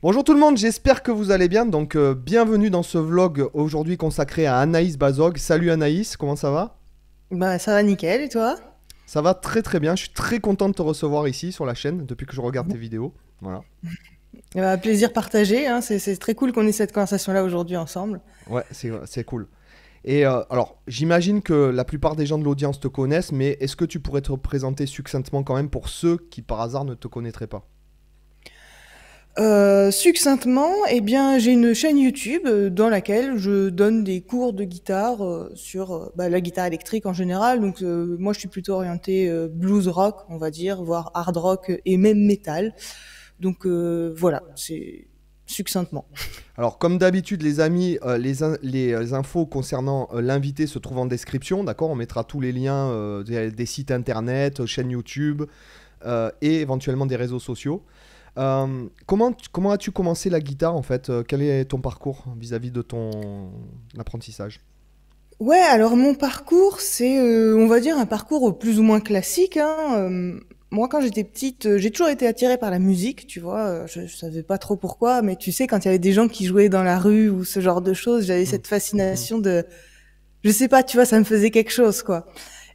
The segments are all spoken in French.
Bonjour tout le monde, j'espère que vous allez bien. Donc, bienvenue dans ce vlog aujourd'hui consacré à Anaïs Bazog. Salut Anaïs, comment ça va? Bah ça va nickel et toi? Ça va très très bien. Je suis très content de te recevoir ici sur la chaîne depuis que je regarde tes vidéos. Voilà. Plaisir partagé, hein. C'est très cool qu'on ait cette conversation-là aujourd'hui ensemble. Ouais, c'est cool. Et alors, j'imagine que la plupart des gens de l'audience te connaissent, mais est-ce que tu pourrais te présenter succinctement quand même pour ceux qui par hasard ne te connaîtraient pas? Succinctement, eh bien, j'ai une chaîne YouTube dans laquelle je donne des cours de guitare sur la guitare électrique en général. Donc, moi, je suis plutôt orientée blues rock, on va dire, voire hard rock et même metal. Donc, voilà, c'est succinctement. Alors, comme d'habitude, les amis, les infos concernant l'invité se trouvent en description, d'accord? On mettra tous les liens des sites internet, chaînes YouTube et éventuellement des réseaux sociaux. Comment as-tu commencé la guitare en fait? Quel est ton parcours vis-à-vis de ton apprentissage? Ouais, alors mon parcours, c'est, on va dire, un parcours plus ou moins classique, hein. Moi, quand j'étais petite, j'ai toujours été attirée par la musique, tu vois. Je savais pas trop pourquoi, mais tu sais, quand il y avait des gens qui jouaient dans la rue ou ce genre de choses, j'avais Hmm. cette Mhm. fascination de, je sais pas, tu vois, ça me faisait quelque chose, quoi.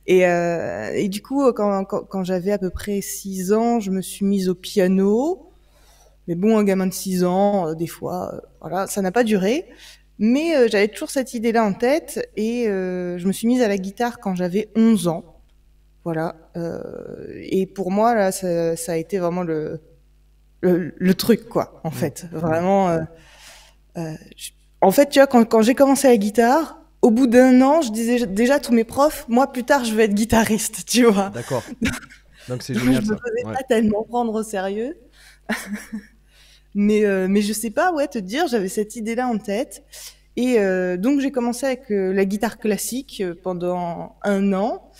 Et du coup, quand j'avais à peu près 6 ans, je me suis mise au piano. Mais bon, un gamin de 6 ans, des fois, voilà, ça n'a pas duré. Mais j'avais toujours cette idée-là en tête et je me suis mise à la guitare quand j'avais 11 ans. Voilà. Et pour moi, là, ça a été vraiment le truc, quoi, en Hmm. fait. Hmm. Vraiment. En fait, tu vois, quand j'ai commencé la guitare, au bout d'un an, je disais déjà à tous mes profs, moi, plus tard, je vais être guitariste, tu vois. D'accord. Donc c'est Donc, je génial me ça. faisais Ouais. pas tellement prendre au sérieux. Mais je sais pas, ouais, te dire, j'avais cette idée-là en tête. Et donc j'ai commencé avec la guitare classique pendant un an.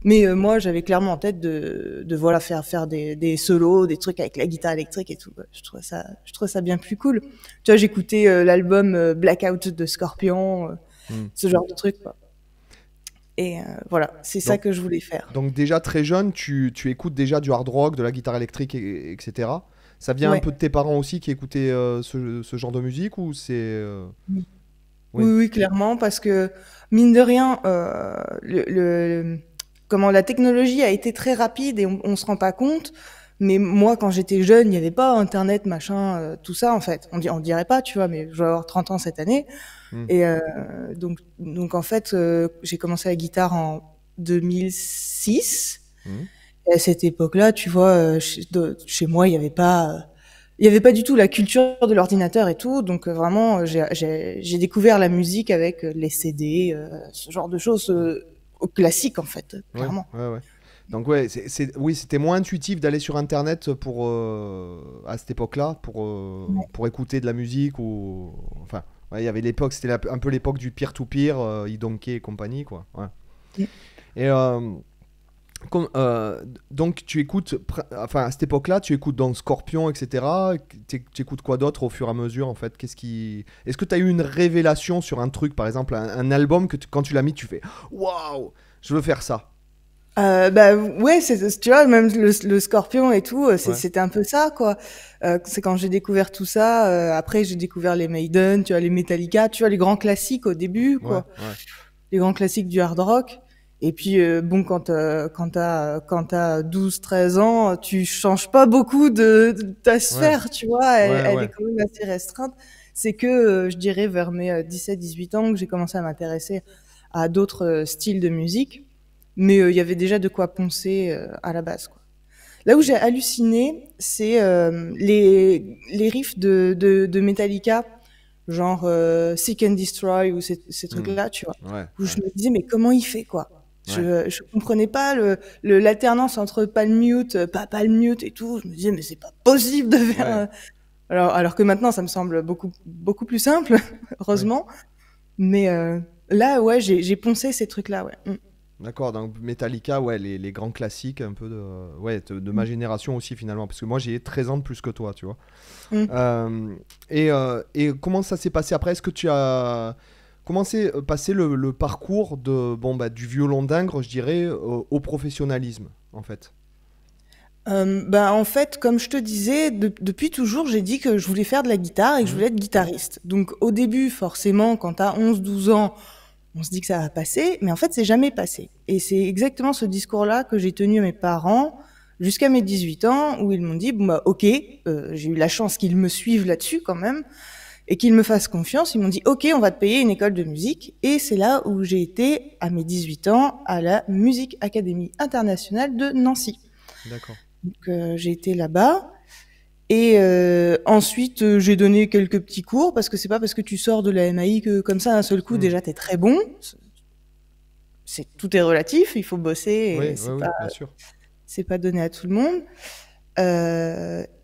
Mais moi, j'avais clairement en tête de voilà faire des solos, des trucs avec la guitare électrique et tout. Ouais, je trouvais ça bien plus cool. Tu vois, j'écoutais l'album Blackout de Scorpion, Hmm. ce genre de trucs, quoi. Et voilà, c'est ça Donc, que je voulais faire. donc déjà très jeune, tu écoutes déjà du hard rock, de la guitare électrique, etc. Ça vient un Ouais. peu de tes parents aussi qui écoutaient ce genre de musique ou c'est Oui, Oui. oui, clairement, parce que mine de rien, comment la technologie a été très rapide et on se rend pas compte. Mais moi, quand j'étais jeune, il n'y avait pas Internet, machin, tout ça, en fait. On dirait pas, tu vois, mais je vais avoir 30 ans cette année. Hmm. Et donc en fait, j'ai commencé la guitare en 2006. Hmm. Et à cette époque-là, tu vois, chez moi, il y avait pas du tout la culture de l'ordinateur et tout. Donc vraiment, j'ai découvert la musique avec les CD, ce genre de choses classiques en fait, Ouais, clairement. ouais, ouais. Donc ouais, oui, c'était moins intuitif d'aller sur Internet pour à cette époque-là pour écouter de la musique ou enfin, ouais, il y avait l'époque, c'était un peu l'époque du peer-to-peer, iDonkey et compagnie quoi. Ouais. Ouais. Et donc tu écoutes, enfin à cette époque-là, tu écoutes donc Scorpion, etc. Tu écoutes quoi d'autre au fur et à mesure en fait? Est-ce que tu as eu une révélation sur un truc, par exemple un album que quand tu l'as mis, tu fais waouh, je veux faire ça. Bah ouais, tu vois, même le Scorpion et tout, Ouais. c'était un peu ça quoi. C'est quand j'ai découvert tout ça. Après, j'ai découvert les Maiden, tu vois, les Metallica, tu vois, les grands classiques au début Ouais, quoi. ouais. Les grands classiques du hard rock. Et puis bon, quand t'as 12 13 ans, tu changes pas beaucoup de ta Ouais, sphère, tu vois, ouais, elle est ouais. quand même assez restreinte. C'est que je dirais vers mes 17 18 ans que j'ai commencé à m'intéresser à d'autres styles de musique, mais il y avait déjà de quoi poncer à la base, quoi. Là où j'ai halluciné, c'est les riffs de Metallica, genre Seek and Destroy ou ces Hmm. trucs-là, tu vois, Ouais, où je ouais, me disais mais comment il fait quoi? ouais, Je comprenais pas l'alternance entre palm mute, pas palm mute et tout. Je me disais mais c'est pas possible de faire. ouais, Alors que maintenant ça me semble beaucoup plus simple, ouais. heureusement. Mais là ouais j'ai poncé ces trucs-là, ouais. D'accord, donc Metallica, ouais, les grands classiques un peu ouais, de ma génération aussi finalement, parce que moi j'ai 13 ans de plus que toi, tu vois. Mm. Euh, et comment ça s'est passé après? Est-ce que tu as commencé passé le parcours de bon bah du violon d'ingre, je dirais, au professionnalisme en fait? En fait, comme je te disais, depuis toujours, j'ai dit que je voulais faire de la guitare et que je Mhm. voulais être guitariste. Donc, au début, forcément, quand t'as 11, 12 ans, on se dit que ça va passer, mais en fait, c'est jamais passé. Et c'est exactement ce discours-là que j'ai tenu à mes parents jusqu'à mes 18 ans, où ils m'ont dit, bon, bah, ok, j'ai eu la chance qu'ils me suivent là-dessus quand même, et qu'ils me fassent confiance. Ils m'ont dit, ok, on va te payer une école de musique. Et c'est là où j'ai été, à mes 18 ans, à la Music Academy Internationale de Nancy. D'accord. Donc, j'ai été là-bas. Et ensuite, j'ai donné quelques petits cours, parce que c'est pas parce que tu sors de la MAI que, comme ça, d'un seul coup, Mhm. déjà, t'es très bon. Tout est relatif, il faut bosser, et Oui, oui, oui, bien sûr. c'est pas donné à tout le monde.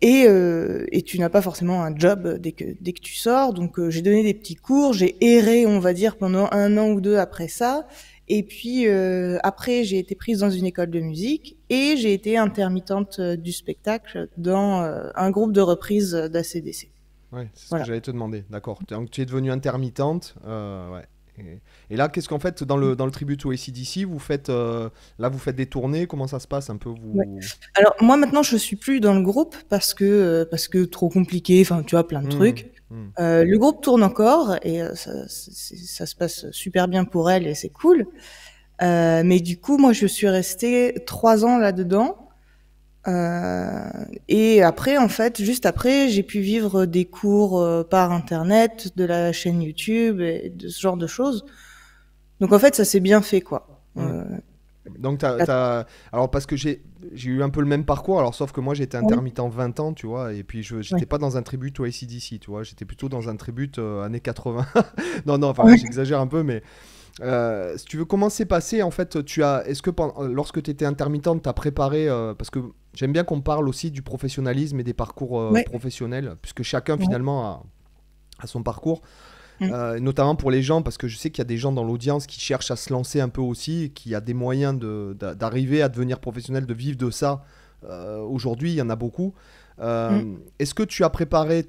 Et tu n'as pas forcément un job dès que tu sors. Donc, j'ai donné des petits cours, j'ai erré, on va dire, pendant 1 an ou 2 après ça. Et puis, après, j'ai été prise dans une école de musique et j'ai été intermittente du spectacle dans un groupe de reprise d'ACDC. Ouais, c'est ce que Voilà. j'allais te demander. D'accord. Donc tu es devenue intermittente. Ouais. Et là, qu'est-ce qu'en fait dans le tribute au AC/DC, vous faites là, vous faites des tournées. Comment ça se passe un peu Ouais. vous? Alors moi maintenant je suis plus dans le groupe parce que trop compliqué, enfin tu vois plein de Mhm. trucs. Mhm. Le groupe tourne encore et ça se passe super bien pour elle et c'est cool. Mais du coup moi je suis restée 3 ans là-dedans. Et après en fait juste après j'ai pu vivre des cours par internet, de la chaîne YouTube et de ce genre de choses. Donc en fait ça s'est bien fait quoi. Mhm. Donc, La- alors, parce que j'ai eu un peu le même parcours, alors sauf que moi j'étais Oui, intermittent 20 ans, tu vois, et puis oui. j'étais pas dans un tribute au AC/DC, tu vois, j'étais plutôt dans un tribute années 80. Non, non, enfin, Ouais. j'exagère un peu, mais si tu veux, comment c'est passé en fait, est-ce que lorsque tu étais intermittente, tu as préparé, parce que j'aime bien qu'on parle aussi du professionnalisme et des parcours Ouais. professionnels, puisque chacun Ouais. finalement a son parcours. Mm. Notamment pour les gens, parce que je sais qu'il y a des gens dans l'audience qui cherchent à se lancer un peu aussi, et qui a des moyens d'arriver à devenir professionnel, de vivre de ça. Aujourd'hui, il y en a beaucoup. Mm. Est-ce que tu as préparé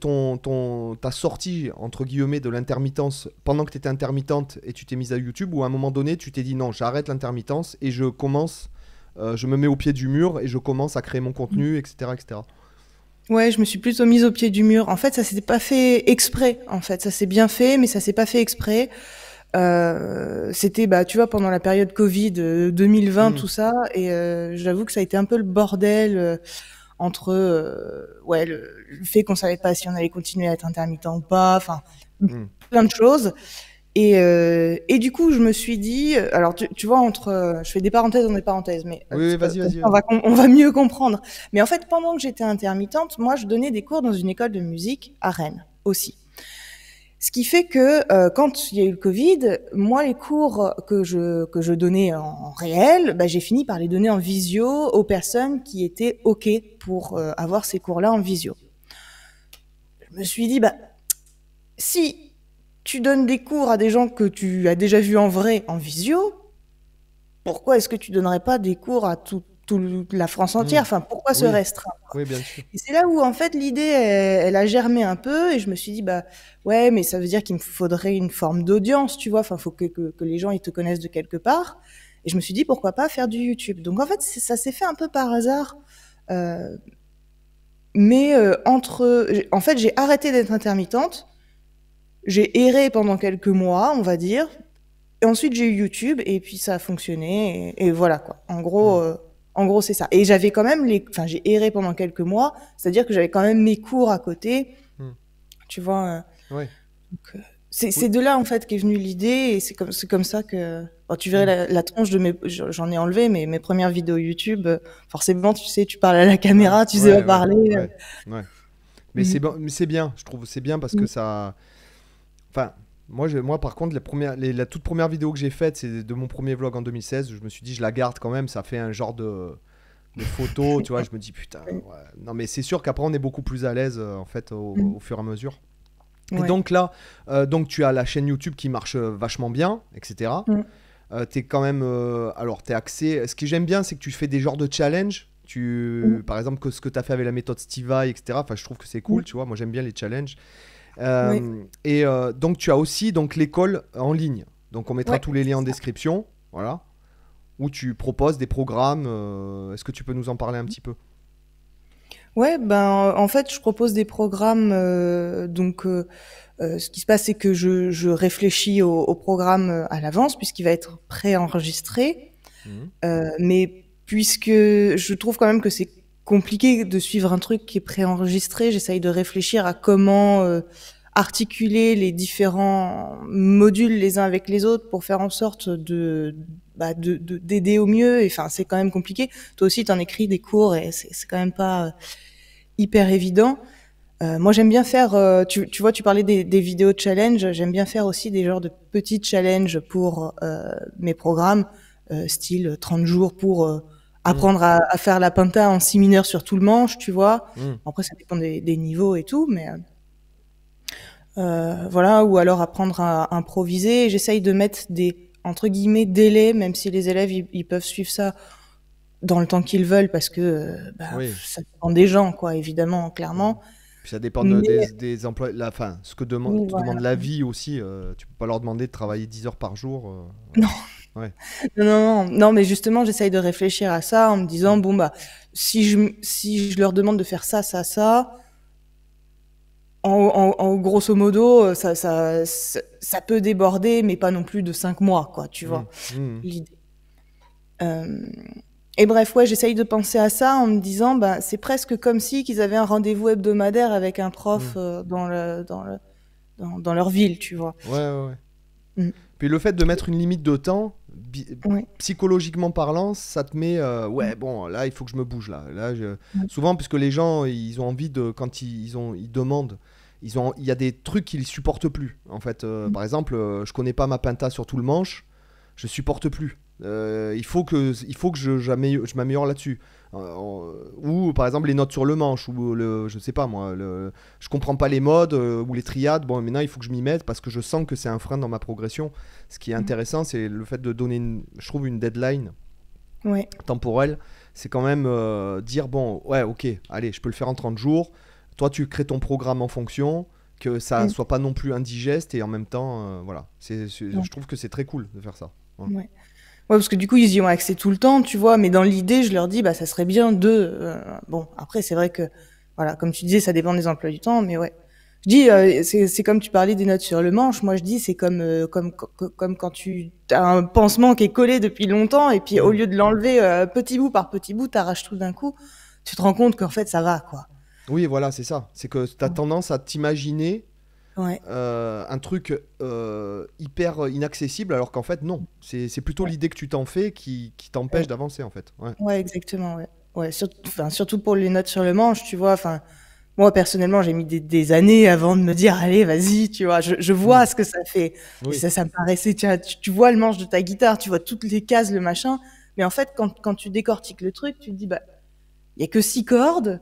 ta sortie, entre guillemets, de l'intermittence pendant que tu étais intermittente et tu t'es mise à YouTube, ou à un moment donné, tu t'es dit non, j'arrête l'intermittence et je commence, je me mets au pied du mur et je commence à créer mon contenu, etc., etc. Ouais, je me suis plutôt mise au pied du mur. En fait, ça s'était pas fait exprès. En fait, ça s'est bien fait, mais ça s'est pas fait exprès. C'était, bah, tu vois, pendant la période Covid 2020, Hmm, tout ça, et j'avoue que ça a été un peu le bordel entre, ouais, le fait qu'on savait pas si on allait continuer à être intermittent ou pas, enfin, hmm. plein de choses. Et du coup, je me suis dit, alors tu vois, je fais des parenthèses dans des parenthèses, mais Oui, oui, vas-y, comme vas-y, ça, vas-y. on va mieux comprendre. Mais en fait, pendant que j'étais intermittente, moi, je donnais des cours dans une école de musique à Rennes aussi. Ce qui fait que quand il y a eu le Covid, moi, les cours que je donnais en réel, bah, j'ai fini par les donner en visio aux personnes qui étaient OK pour avoir ces cours-là en visio. Je me suis dit, bah, si tu donnes des cours à des gens que tu as déjà vus en vrai en visio, pourquoi est-ce que tu donnerais pas des cours à la France entière? Hmm. Enfin, pourquoi se Oui, restreindre? oui, bien sûr. Et c'est là où, en fait, l'idée, elle a germé un peu, et je me suis dit, bah, ouais, mais ça veut dire qu'il me faudrait une forme d'audience, tu vois. Enfin, faut que les gens, ils te connaissent de quelque part. Et je me suis dit, pourquoi pas faire du YouTube? Donc, en fait, ça s'est fait un peu par hasard. Euh, mais en fait, j'ai arrêté d'être intermittente. J'ai erré pendant quelques mois, on va dire. Et ensuite, j'ai eu YouTube et puis ça a fonctionné et voilà quoi. Hmm, En gros, c'est ça. Et j'avais quand même enfin, j'ai erré pendant quelques mois, c'est-à-dire que j'avais quand même mes cours à côté, hmm. tu vois. Ouais. Donc, Oui. c'est de là en fait qu'est venue l'idée et c'est comme ça que bon, tu verrais Hmm. la tronche de j'en ai enlevé mes premières vidéos YouTube. Forcément, tu sais, tu parles à la Ouais, caméra, tu sais pas ouais, ouais, parler. ouais, ouais. Mais c'est Mm, bon, mais c'est bien, je trouve, c'est bien parce que mm, ça. Enfin, moi par contre, la toute première vidéo que j'ai faite, c'est de mon premier vlog en 2016. Je me suis dit, je la garde quand même, ça fait un genre de photo, tu vois. Je me dis, putain, ouais, ouais. Non, mais c'est sûr qu'après, on est beaucoup plus à l'aise en fait mm, au fur et à mesure. Et ouais, donc là, donc tu as la chaîne YouTube qui marche vachement bien, etc. mm, T'es quand même. Alors, t'es axé. Ce que j'aime bien, c'est que tu fais des genres de challenge. mm, Par exemple, que ce que tu as fait avec la méthode Steve Vai, etc. Enfin, je trouve que c'est mm, cool, tu vois. Moi, j'aime bien les challenges. ouais, Donc, tu as aussi donc, l'école en ligne. Donc, on mettra ouais, tous les liens c'est en ça. description. Voilà. Où tu proposes des programmes. Est-ce que tu peux nous en parler un petit peu? Ouais, ben, en fait, je propose des programmes, ce qui se passe, c'est que je réfléchis au programme à l'avance, puisqu'il va être préenregistré. Mhm. Mais puisque je trouve quand même que c'est compliqué de suivre un truc qui est préenregistré, j'essaye de réfléchir à comment articuler les différents modules les uns avec les autres pour faire en sorte d'aider au mieux. Et enfin, c'est quand même compliqué. Toi aussi, t'en écris des cours et c'est quand même pas hyper évident. Moi, j'aime bien faire, tu vois, tu parlais des vidéos challenge. J'aime bien faire aussi des genres de petits challenges pour mes programmes, style 30 jours pour Mhm. apprendre à faire la penta en si mineur sur tout le manche, tu vois. Mhm. Après, ça dépend des niveaux et tout, mais voilà, ou alors apprendre à improviser. J'essaye de mettre des entre guillemets délais, même si les élèves ils peuvent suivre ça dans le temps qu'ils veulent, parce que Oui. ça dépend des gens, quoi, évidemment, Mhm. clairement. Puis ça dépend Mais des emplois, enfin, ce que oui, te voilà. demande la vie aussi. Tu peux pas leur demander de travailler 10 heures par jour. Ouais. Non, non, non, non, mais justement, j'essaye de réfléchir à ça en me disant, Mhm. bon, bah, si je leur demande de faire ça, ça, ça, en grosso modo, ça peut déborder, mais pas non plus de 5 mois, quoi, tu vois, Mhm. Mhm. l'idée. Euh, et bref, ouais, j'essaye de penser à ça en me disant, bah, c'est presque comme si qu'ils avaient un rendez-vous hebdomadaire avec un prof Mhm. dans leur ville, tu vois. Ouais, ouais, ouais. Mm. Puis le fait de mettre une limite de temps, Ouais. psychologiquement parlant, ça te met Mm. ouais bon là il faut que je me bouge là. Mm. Souvent puisque les gens ils ont envie de quand ils demandent il y a des trucs qu'ils supportent plus. En fait par exemple je connais pas ma penta sur tout le manche, je supporte plus. Il faut que je m'améliore là-dessus. Ou par exemple les notes sur le manche ou je sais pas moi je comprends pas les modes ou les triades. Bon maintenant il faut que je m'y mette parce que je sens que c'est un frein dans ma progression. Ce qui est Mm. intéressant c'est le fait de donner je trouve une deadline Ouais. temporelle. C'est quand même dire bon ouais ok allez je peux le faire en 30 jours. Toi tu crées ton programme en fonction que ça Mm. soit pas non plus indigeste et en même temps voilà Ouais. je trouve que c'est très cool de faire ça. Ouais. Ouais. Ouais, parce que du coup, ils y ont accès tout le temps, tu vois. Mais dans l'idée, je leur dis, bah, ça serait bien de. Bon, après, c'est vrai que, voilà, comme tu disais, ça dépend des emplois du temps, mais ouais. Je dis, c'est comme tu parlais des notes sur le manche. Moi, je dis, c'est comme quand tu as un pansement qui est collé depuis longtemps, et puis au Mm. lieu de l'enlever petit bout par petit bout, t'arraches tout d'un coup. Tu te rends compte qu'en fait, ça va, quoi. Oui, voilà, c'est ça. C'est que tu as tendance à t'imaginer Ouais, un truc hyper inaccessible, alors qu'en fait, non. C'est plutôt ouais, l'idée que tu t'en fais qui t'empêche ouais, d'avancer, en fait. Ouais. ouais, exactement, ouais. Ouais, surtout pour les notes sur le manche, tu vois. Enfin, moi, personnellement, j'ai mis des années avant de me dire, allez, vas-y, tu vois, je vois Mm. ce que ça fait. Et Oui. ça me paraissait, tu vois le manche de ta guitare, tu vois toutes les cases, le machin. Mais en fait, quand tu décortiques le truc, tu te dis, bah, il y a que 6 cordes,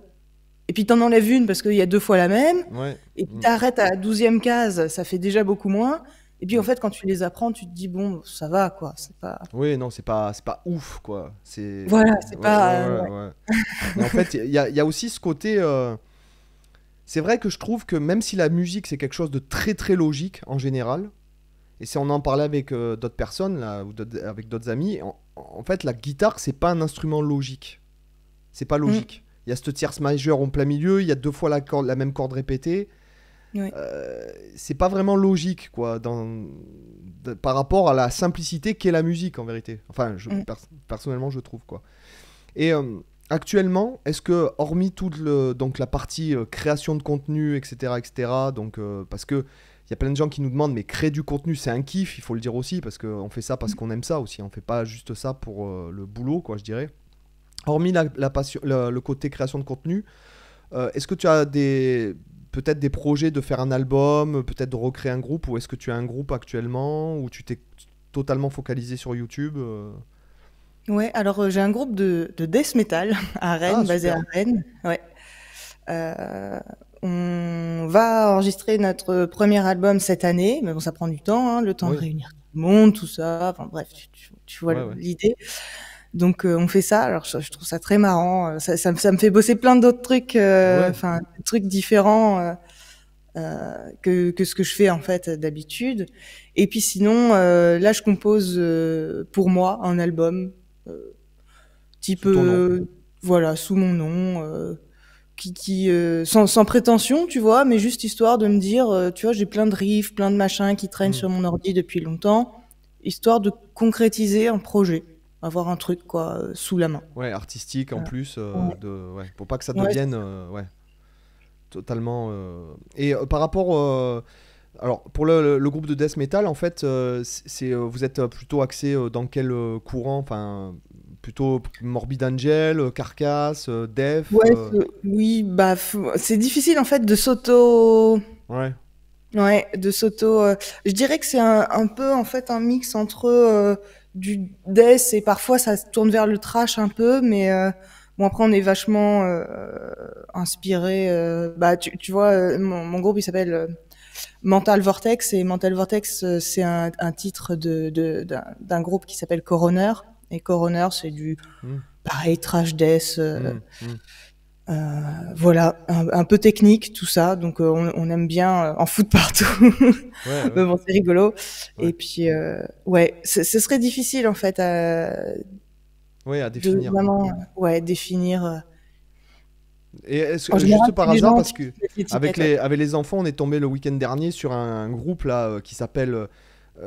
et puis t'en enlèves une parce qu'il y a 2 fois la même, Ouais. et puis Mm. t'arrêtes à la 12e case, ça fait déjà beaucoup moins. Et puis, en Mm. fait, quand tu les apprends, tu te dis, bon, ça va, quoi, c'est pas, Oui, non, c'est pas ouf, quoi. C'est. voilà, c'est Ouais, ouais, pas, ouais, ouais. ouais. Mais en fait, il y a aussi ce côté. C'est vrai que je trouve que même si la musique, c'est quelque chose de très très logique en général, et si on en parlait avec d'autres personnes, là, ou avec d'autres amis, en fait, la guitare, c'est pas un instrument logique. C'est pas Mm, logique. Il y a cette tierce majeure en plein milieu, il y a 2 fois la même corde répétée. ouais, C'est pas vraiment logique, quoi, par rapport à la simplicité qu'est la musique, en vérité. Enfin, mm. personnellement, je trouve, quoi. Et actuellement, est-ce que, hormis donc la partie création de contenu, etc., etc., donc, parce que il y a plein de gens qui nous demandent, mais créer du contenu, c'est un kiff, il faut le dire aussi, parce qu'on fait ça parce qu'on aime ça aussi. On fait pas juste ça pour le boulot, quoi, je dirais. Hormis la passion, le côté création de contenu, est-ce que tu as peut-être des projets de faire un album, peut-être de recréer un groupe, ou est-ce que tu as un groupe actuellement, ou tu t'es totalement focalisé sur YouTube Ouais, alors j'ai un groupe de death metal à Ah, Rennes, basé à super. Rennes. Ouais. Euh, on va enregistrer notre premier album cette année, mais bon, ça prend du temps, hein, le temps de Oui, réunir tout le monde, tout ça. Enfin bref, tu vois ouais, ouais. l'idée. Donc on fait ça. Alors je trouve ça très marrant. Ça me fait bosser plein d'autres trucs, Ouais. enfin des trucs différents que ce que je fais en fait d'habitude. Et puis sinon, là je compose pour moi un album. Type Sous ton nom. voilà, sous mon nom, sans prétention, tu vois, mais juste histoire de me dire, tu vois, j'ai plein de riffs, plein de machins qui traînent Mm. sur mon ordi depuis longtemps, histoire de concrétiser un projet, avoir un truc quoi sous la main. Ouais, artistique en plus, Ouais. ouais, pour pas que ça Ouais, devienne, ouais, totalement. Et par rapport, alors pour le groupe de death metal, en fait, vous êtes plutôt axé dans quel courant, enfin, plutôt Morbid Angel, Carcass, Death, ouais, oui, bah c'est difficile en fait de s'auto. ouais, Ouais, de s'auto. Je dirais que c'est un peu en fait un mix entre du death et parfois ça se tourne vers le trash un peu, mais bon après on est vachement inspiré. Bah tu vois, mon groupe il s'appelle Mental Vortex et Mental Vortex c'est un titre d'un groupe qui s'appelle Coroner et Coroner c'est du mm, pareil trash death. mm. Voilà, un peu technique tout ça, donc on aime bien en foutre partout. Ouais, ouais, Mais bon, c'est rigolo. ouais, Et puis, ouais, ce serait difficile en fait ouais, à de définir. vraiment, ouais, définir. Et En général, juste c'est par les hasard, gens parce qui que mettent l'étiquette. Ouais. avec les enfants, on est tombé le week-end dernier sur un groupe là qui s'appelle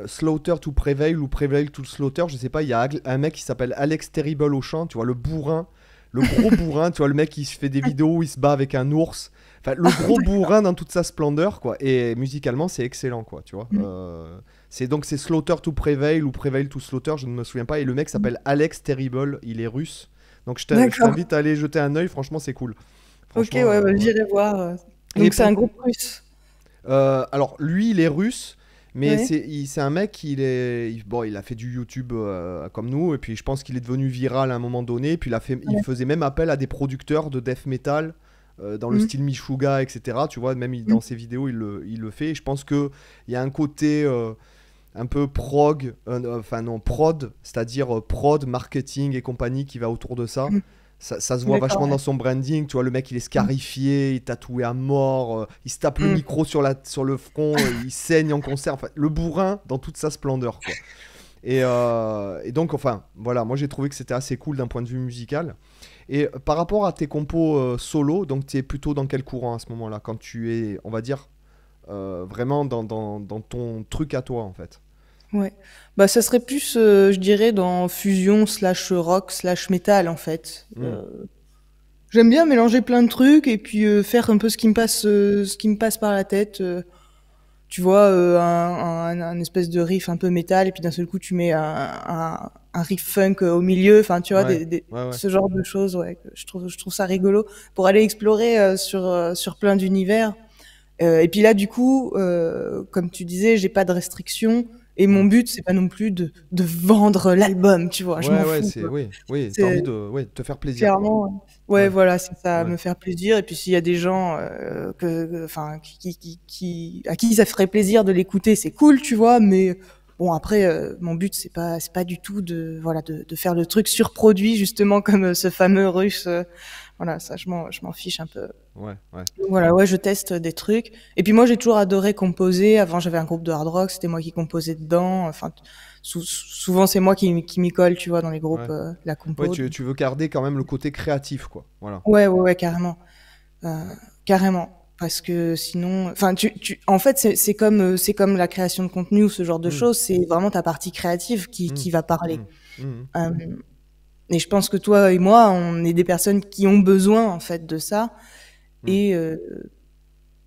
Slaughter to Prevail ou Prevail to Slaughter, je sais pas, il y a un mec qui s'appelle Alex Terrible au chant, tu vois, le bourrin, le gros bourrin, tu vois, le mec qui se fait des vidéos où il se bat avec un ours, enfin, le gros bourrin dans toute sa splendeur, quoi, et musicalement, c'est excellent, quoi, tu vois. C'est Slaughter to Prevail ou Prevail to Slaughter, je ne me souviens pas, et le mec s'appelle Alex Terrible, il est russe, donc je D'accord. t'invite à aller jeter un œil, franchement, c'est cool. Ok, Franchement, ouais, bah, ouais. j'irai voir. Et Donc c'est un pour, groupe russe. alors lui, il est russe, mais Ouais. c'est un mec, bon, il a fait du YouTube comme nous, et puis je pense qu'il est devenu viral à un moment donné, puis il Ouais. faisait même appel à des producteurs de death metal dans le Mm. style Meshuggah, etc. Tu vois, même Mm. dans ses vidéos, il le fait. Et je pense qu'il y a un côté un peu prog, enfin non, prod, c'est-à-dire prod, marketing et compagnie qui va autour de ça. Mm. Ça se voit D'accord. vachement Ouais. dans son branding, tu vois, le mec il est Mm. scarifié, il est tatoué à mort, il se tape le Mm. micro sur le front, il saigne en concert, enfin, le bourrin dans toute sa splendeur, quoi. Et donc, enfin, voilà, moi j'ai trouvé que c'était assez cool d'un point de vue musical. Et par rapport à tes compos solo, donc tu es plutôt dans quel courant à ce moment-là, quand tu es, on va dire, vraiment dans ton truc à toi, en fait. Ouais. Bah ça serait plus, je dirais, dans fusion slash rock slash métal en fait. Hmm. J'aime bien mélanger plein de trucs et puis faire un peu ce qui me passe par la tête. Tu vois, un espèce de riff un peu métal et puis d'un seul coup tu mets un riff funk au milieu. Enfin, tu vois, Ouais, ouais, ouais. ce genre de choses. Ouais, que je trouve ça rigolo pour aller explorer sur plein d'univers. Et puis là, du coup, comme tu disais, j'ai pas de restrictions. Et Hmm. mon but, c'est pas non plus de vendre l'album, tu vois. Je m'en Ouais, ouais, fous, c'est, quoi. oui, oui, t'as C'est envie de, ouais, de te faire plaisir, quoi. clairement, ouais, Ouais, voilà, c'est ça, ouais, me faire plaisir. Et puis s'il y a des gens enfin, à qui ça ferait plaisir de l'écouter, c'est cool, tu vois. Mais bon, après, mon but, c'est pas du tout voilà, de faire le truc surproduit, justement, comme ce fameux russe. Voilà, ça, je m'en fiche un peu. ouais, ouais. Donc voilà, ouais, je teste des trucs. Et puis moi, j'ai toujours adoré composer. Avant, j'avais un groupe de hard rock, c'était moi qui composais dedans. Enfin, souvent, c'est moi qui m'y colle, tu vois, dans les groupes, Ouais. la Ouais, compo. Donc, tu veux garder quand même le côté créatif, quoi. Voilà. ouais, ouais, ouais, carrément. Euh, carrément. Parce que sinon, enfin, en fait, c'est comme la création de contenu ou ce genre de Hmm, choses. C'est vraiment ta partie créative hmm, qui va parler. hmm, hmm, Euh, et je pense que toi et moi, on est des personnes qui ont besoin, en fait, de ça. hmm, Et,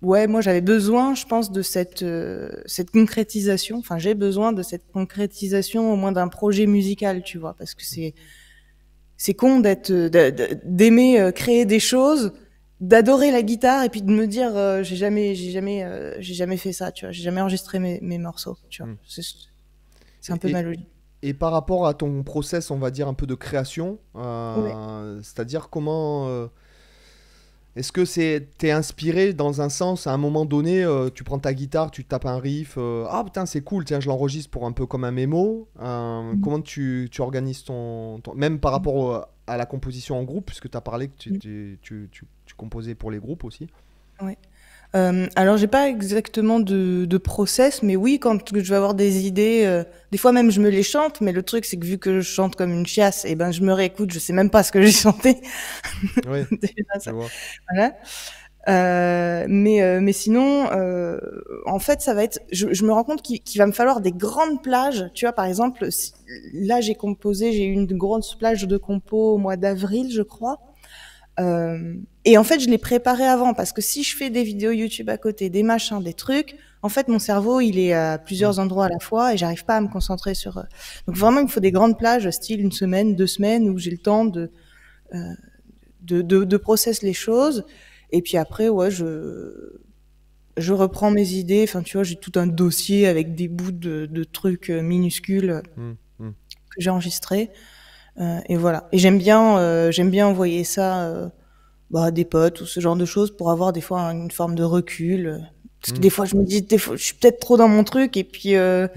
ouais, moi j'avais besoin, je pense, de cette concrétisation. Enfin, j'ai besoin de cette concrétisation au moins d'un projet musical, tu vois, parce que c'est con d'aimer créer des choses, d'adorer la guitare et puis de me dire j'ai jamais fait ça, tu vois, j'ai jamais enregistré mes morceaux, tu vois. hmm. C'est un peu Et, et, ma logique. et par rapport à ton process, on va dire un peu de création, Ouais. c'est-à-dire comment, est-ce que t'es inspiré dans un sens, à un moment donné, tu prends ta guitare, tu tapes un riff, ah putain c'est cool, tiens je l'enregistre pour un peu comme un mémo. Comment tu organises même par rapport à la composition en groupe, puisque tu as parlé que tu composais pour les groupes aussi. Ouais. Alors j'ai pas exactement de process, mais oui, quand je vais avoir des idées, des fois même je me les chante, mais le truc c'est que vu que je chante comme une chiasse, et ben je me réécoute, je sais même pas ce que j'ai chanté. Oui, Déjà je ça, vois. voilà. Mais sinon, en fait, ça va être. Je me rends compte qu'il va me falloir des grandes plages. Tu vois, par exemple, là j'ai eu une grosse plage de compo au mois d'avril, je crois. Et en fait, je l'ai préparé avant parce que si je fais des vidéos YouTube à côté, des machins, des trucs, en fait, mon cerveau, il est à Mm. plusieurs endroits à la fois et j'arrive pas à me concentrer sur. Donc vraiment, il me faut des grandes plages, style une semaine, 2 semaines, où j'ai le temps euh, de process les choses. Et puis après, ouais, je reprends mes idées. Enfin, tu vois, j'ai tout un dossier avec des bouts de trucs minuscules Mm. Mm. que j'ai enregistrés. Et voilà. Et j'aime bien envoyer ça à des potes ou ce genre de choses pour avoir des fois une forme de recul. Parce que Mm. des fois, je me dis, des fois, je suis peut-être trop dans mon truc et puis Mm.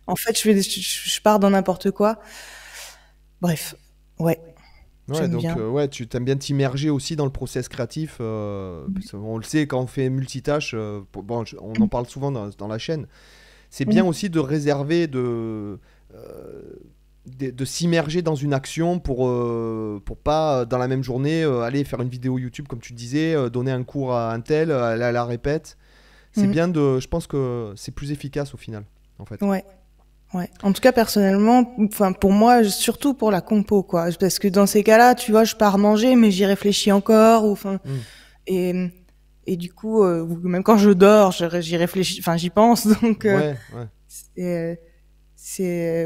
en fait, je pars dans n'importe quoi. Bref, ouais, Ouais, j'aime donc bien. ouais, tu t'aimes bien t'immerger aussi dans le process créatif. Parce qu'on le sait, quand on fait multitâche, bon, on en parle souvent dans la chaîne. C'est bien Mm. aussi de réserver, de s'immerger dans une action pour pas, dans la même journée, aller faire une vidéo YouTube, comme tu disais, donner un cours à un tel, aller à la répète. C'est Mm. bien de. Je pense que c'est plus efficace au final, en fait. Ouais. Ouais. En tout cas, personnellement, enfin pour moi, surtout pour la compo, quoi. Parce que dans ces cas-là, tu vois, je pars manger, mais j'y réfléchis encore, ou enfin, Mm. et et du coup, ou même quand je dors, j'y réfléchis, enfin, j'y pense. Donc, Ouais, ouais.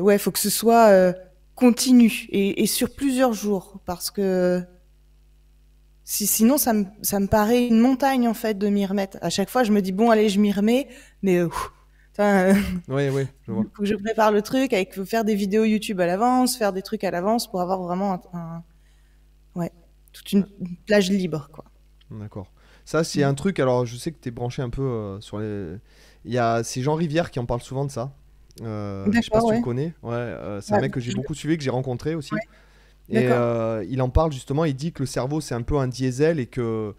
ouais, faut que ce soit continu et sur plusieurs jours, parce que sinon, ça me paraît une montagne en fait de m'y remettre. À chaque fois, je me dis bon, allez, je m'y remets, mais putain, Ouais, ouais, je vois. faut que je prépare le truc avec faire des vidéos YouTube à l'avance, faire des trucs à l'avance pour avoir vraiment ouais, toute Ouais, une plage libre, quoi. d'accord. Ça, c'est Mm. un truc. Alors, je sais que tu es branché un peu sur les. Il y a c'est Jean Rivière qui en parle souvent de ça. Je sais pas D'accord, si tu le ouais. connais. Ouais, c'est un Ouais, mec que j'ai beaucoup suivi, que j'ai rencontré ouais, aussi. Et d'accord. il en parle justement. Il dit que le cerveau, c'est un peu un diesel et que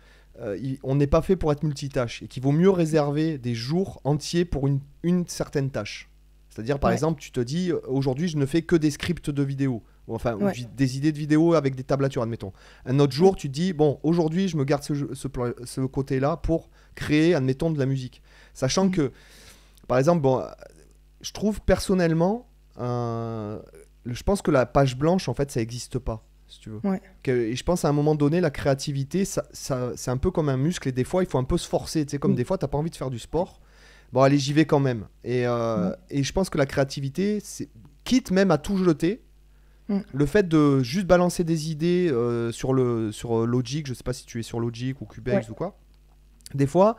on n'est pas fait pour être multitâche et qu'il vaut mieux réserver des jours entiers pour une certaine tâche. C'est-à-dire, par Ouais, exemple, tu te dis, aujourd'hui, je ne fais que des scripts de vidéos. Ou enfin, ou ouais, des idées de vidéos avec des tablatures, admettons. Un autre ouais. jour, tu te dis, bon, aujourd'hui, je me garde ce côté-là pour créer, admettons, de la musique. Sachant Mm. que, par exemple, bon, je trouve personnellement, je pense que la page blanche, en fait, ça n'existe pas, si tu veux. Ouais. Et je pense à un moment donné, la créativité, c'est un peu comme un muscle et des fois, il faut un peu se forcer. Tu sais, comme Mm. des fois, t'as pas envie de faire du sport. Bon, allez, j'y vais quand même. Ouais. Et je pense que la créativité, c'est quitte même à tout jeter. Mm. Le fait de juste balancer des idées sur Logic, je sais pas si tu es sur Logic ou Ouais. Cubase ou quoi. Des fois,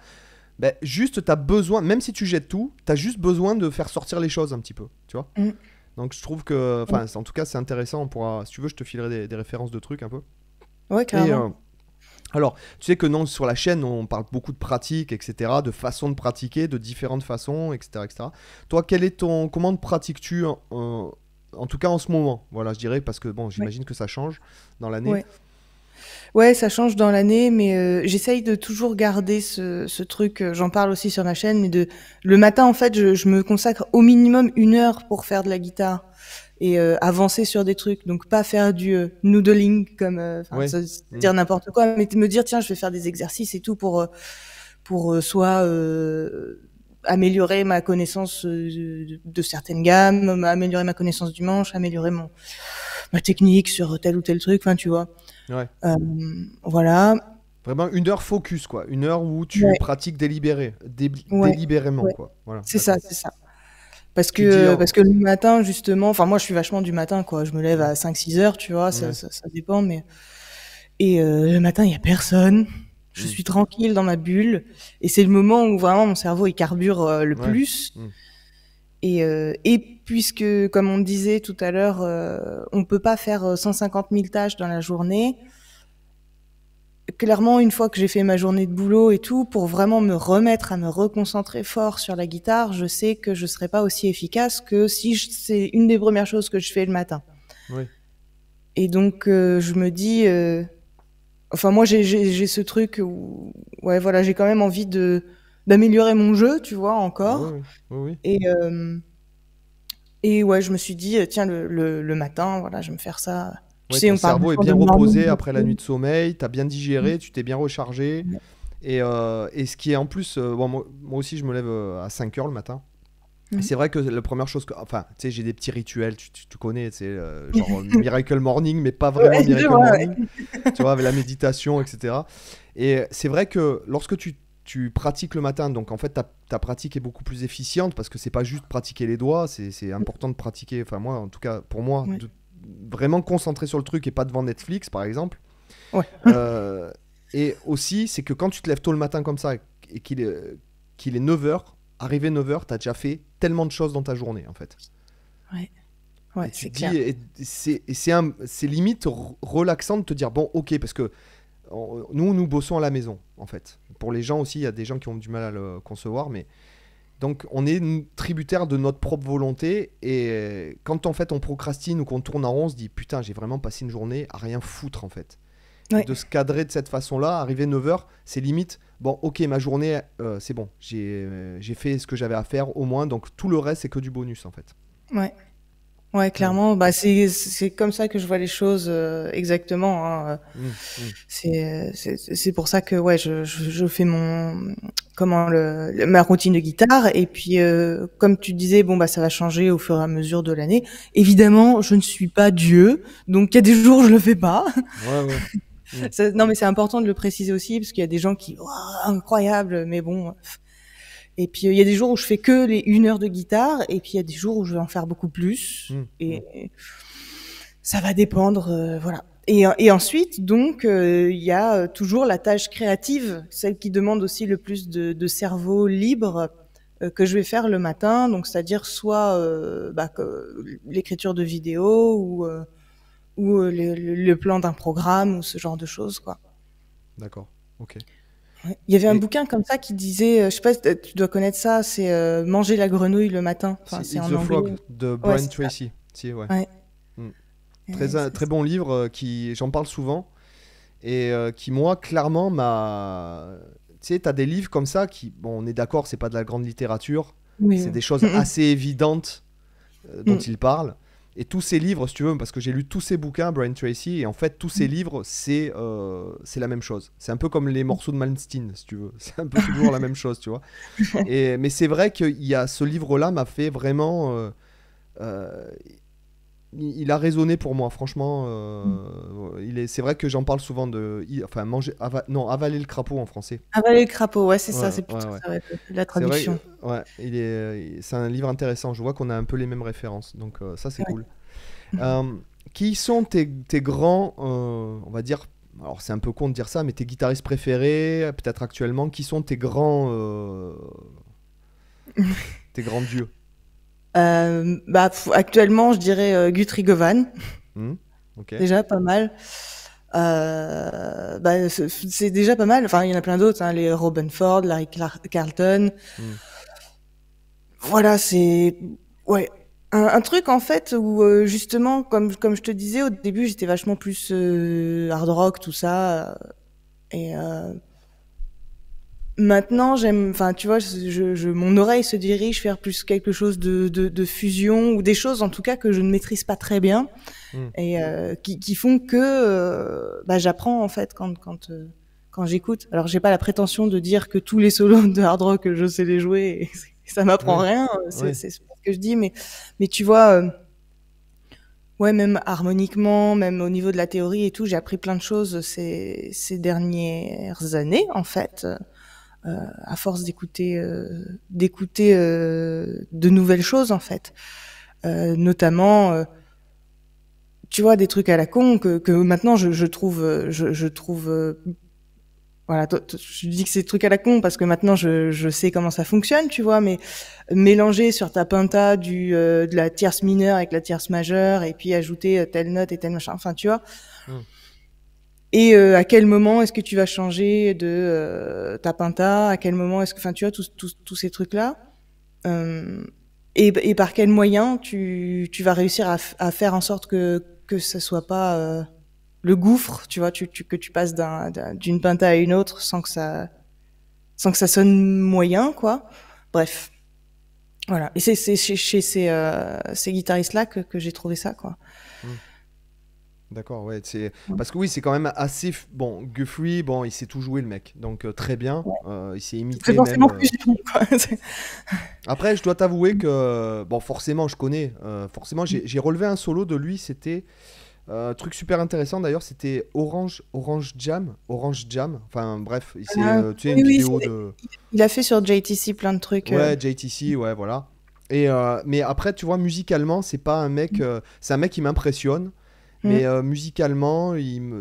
ben, juste t'as besoin, même si tu jettes tout, t'as juste besoin de faire sortir les choses un petit peu, tu vois. Mm. Donc je trouve que, Mm. enfin, en tout cas, c'est intéressant. On pourra, si tu veux, je te filerai des références de trucs un peu. Ouais, Et carrément. alors, tu sais que non, sur la chaîne, on parle beaucoup de pratique, etc., de façons de pratiquer, de différentes façons, etc., etc. Toi, comment pratiques-tu en tout cas en ce moment? Voilà, je dirais parce que bon, Ouais. j'imagine que ça change dans l'année. Ouais. Ouais, ça change dans l'année, mais j'essaye de toujours garder ce truc. J'en parle aussi sur ma chaîne, mais le matin, en fait, je me consacre au minimum 1 heure pour faire de la guitare et avancer sur des trucs. Donc pas faire du noodling comme, enfin, Ouais. Mm. dire n'importe quoi, mais me dire tiens, je vais faire des exercices et tout pour soit améliorer ma connaissance de certaines gammes, améliorer ma connaissance du manche, améliorer ma technique sur tel ou tel truc. Enfin, tu vois. Ouais. Euh, voilà. Vraiment 1 heure focus, quoi. 1 heure où tu Ouais, pratiques ouais, délibérément, ouais. quoi. Voilà, C'est ça, d'accord. c'est ça. Tu dis, Parce que le matin, justement, enfin, moi, je suis vachement du matin, quoi. Je me lève mm, à 5 6 heures, tu vois, ouais, ça dépend, mais, et le matin, il y a personne. Je mm, suis tranquille dans ma bulle. Et c'est le moment où vraiment mon cerveau, il carbure le ouais, plus. mm, Et puisque, comme on disait tout à l'heure, on peut pas faire 150 000 tâches dans la journée, clairement, une fois que j'ai fait ma journée de boulot et tout, pour vraiment me remettre à me reconcentrer fort sur la guitare, je sais que je serai pas aussi efficace que si c'est une des premières choses que je fais le matin. ouais, Et donc, je me dis, enfin, moi, j'ai ce truc où, ouais, voilà, j'ai quand même envie d'améliorer mon jeu, tu vois, Oui, encore. oui, oui, oui. Et, et ouais, je me suis dit, tiens, le matin, voilà, je vais me faire ça. Tu Ouais, sais, ton on parle cerveau est vachement de bien morning reposé après la nuit routine. de sommeil, t'as bien Mm. digéré, tu t'es bien rechargé. Ouais. Et ce qui est en plus, bon, moi aussi je me lève à 5 heures le matin. Et Mhm. c'est vrai que la première chose que. Enfin, tu sais, j'ai des petits rituels, tu connais, c'est genre Miracle Morning, mais pas vraiment Ouais, je Miracle vois, Morning, ouais. tu vois, avec la méditation, etc. Et c'est vrai que lorsque tu pratiques le matin, donc en fait ta pratique est beaucoup plus efficiente parce que c'est pas juste pratiquer les doigts, c'est important de pratiquer, enfin moi en tout cas pour moi, Ouais. de vraiment concentrer sur le truc et pas devant Netflix par exemple. Ouais. Euh, et aussi, c'est que quand tu te lèves tôt le matin comme ça et qu'il est 9 heures, arrivé 9 heures, t'as déjà fait tellement de choses dans ta journée en fait. Ouais. Ouais, Et tu c'est te dis, clair. c'est limite relaxant de te dire, bon, ok, parce que nous bossons à la maison, en fait. Pour les gens aussi, il y a des gens qui ont du mal à le concevoir, mais donc on est tributaire de notre propre volonté, et quand en fait on procrastine ou qu'on tourne en rond, on se dit, putain, j'ai vraiment passé une journée à rien foutre, en fait. Et Ouais. de se cadrer de cette façon-là, arriver 9 heures, c'est limite, bon, ok, ma journée, c'est bon, j'ai fait ce que j'avais à faire au moins, donc tout le reste, c'est que du bonus, en fait. Ouais. Ouais, Euh, clairement, bah c'est comme ça que je vois les choses exactement, hein. hum, hum, C'est pour ça que ouais, je fais mon comment ma routine de guitare et puis comme tu disais, bon bah ça va changer au fur et à mesure de l'année. Évidemment, je ne suis pas Dieu, donc il y a des jours où je le fais pas. ouais, ouais. Hum. Non mais c'est important de le préciser aussi parce qu'il y a des gens qui Ouah, incroyable, mais bon. Et puis il y a des jours où je fais que les 1 heure de guitare et puis il y a des jours où je vais en faire beaucoup plus Mm, mm. et ça va dépendre, voilà. Et ensuite, donc, il y a toujours la tâche créative, celle qui demande aussi le plus de cerveau libre, que je vais faire le matin. Donc, c'est-à-dire soit bah, l'écriture de vidéos ou le plan d'un programme ou ce genre de choses, quoi. D'accord, ok. Ouais. Il y avait un Et bouquin comme ça qui disait, je sais pas, si tu dois connaître ça, c'est Manger la grenouille le matin. Enfin, si c'est It's en the anglais. Frog de Ouais, Brian c'est ça. Tracy, si, ouais. Ouais. Mm. Ouais, Très bon livre qui, j'en parle souvent et qui, moi, clairement, m'a. Tu sais, t'as des livres comme ça qui, bon, on est d'accord, c'est pas de la grande littérature, oui, c'est oui. des choses assez évidentes dont Mm. il parle. Et tous ces livres, si tu veux, parce que j'ai lu tous ces bouquins, Brian Tracy, et en fait, tous ces Mm. livres, c'est la même chose. C'est un peu comme les morceaux de Malmsteen, si tu veux. C'est un peu toujours la même chose, tu vois. Mais c'est vrai qu'il y a ce livre-là m'a fait vraiment. Euh, il a résonné pour moi, franchement. C'est vrai que j'en parle souvent enfin, non, avaler le crapaud en français. Avaler le crapaud, ouais, c'est ça, Ouais, c'est ouais, plutôt ouais. ça, ouais, la C'est vrai, traduction. ouais, c'est un livre intéressant. Je vois qu'on a un peu les mêmes références, donc ça c'est Ouais. cool. Euh, qui sont tes grands, on va dire, alors c'est un peu con de dire ça, mais tes guitaristes préférés, peut-être actuellement, qui sont tes grands dieux? Bah, actuellement, je dirais Guthrie Govan, Hmm. Ok. déjà pas mal. Bah, c'est déjà pas mal. Enfin, il y en a plein d'autres, hein, les Robin Ford, Larry Carlton. Hmm. Voilà, c'est ouais un truc en fait où justement, comme je te disais au début, j'étais vachement plus hard rock, tout ça, et maintenant, enfin, tu vois, mon oreille se dirige vers plus quelque chose de fusion ou des choses, en tout cas, que je ne maîtrise pas très bien Hmm. et qui font que bah, j'apprends en fait quand j'écoute. Alors, j'ai pas la prétention de dire que tous les solos de hard rock, je sais les jouer et ça m'apprend Oui, rien. oui. C'est ce que je dis, mais tu vois, ouais, même harmoniquement, même au niveau de la théorie et tout, j'ai appris plein de choses ces dernières années, en fait. À force d'écouter de nouvelles choses en fait, notamment tu vois des trucs à la con que maintenant je trouve je trouve voilà je dis que c'est des trucs à la con parce que maintenant je sais comment ça fonctionne, tu vois, mais mélanger sur ta penta de la tierce mineure avec la tierce majeure et puis ajouter telle note et telle machin, enfin tu vois. Hmm. Et à quel moment est-ce que tu vas changer de ta penta? À quel moment est-ce que, enfin, tu vois, tous ces trucs-là. Euh, et par quel moyen tu vas réussir à faire en sorte que ça soit pas le gouffre, tu vois, que tu passes d'une penta à une autre sans que ça sans que ça sonne moyen, quoi. Bref, voilà. Et c'est chez ces guitaristes-là que j'ai trouvé ça, quoi. Hmm. D'accord, ouais, c'est Ouais. parce que oui, c'est quand même assez bon. Guthrie, bon, il sait tout jouer le mec, donc très bien. Ouais. Il s'est C'est imité même. forcément plus bon, quoi. Après, je dois t'avouer que bon, forcément, je connais. Forcément, j'ai relevé un solo de lui. C'était truc super intéressant d'ailleurs. C'était Orange Jam, Orange Jam. Enfin bref, c'est tu sais une Oui, oui, vidéo de il a fait sur JTC plein de trucs. ouais JTC, ouais voilà. Et mais après, tu vois, musicalement, c'est pas un mec. C'est un mec qui m'impressionne. Mm. Mais musicalement,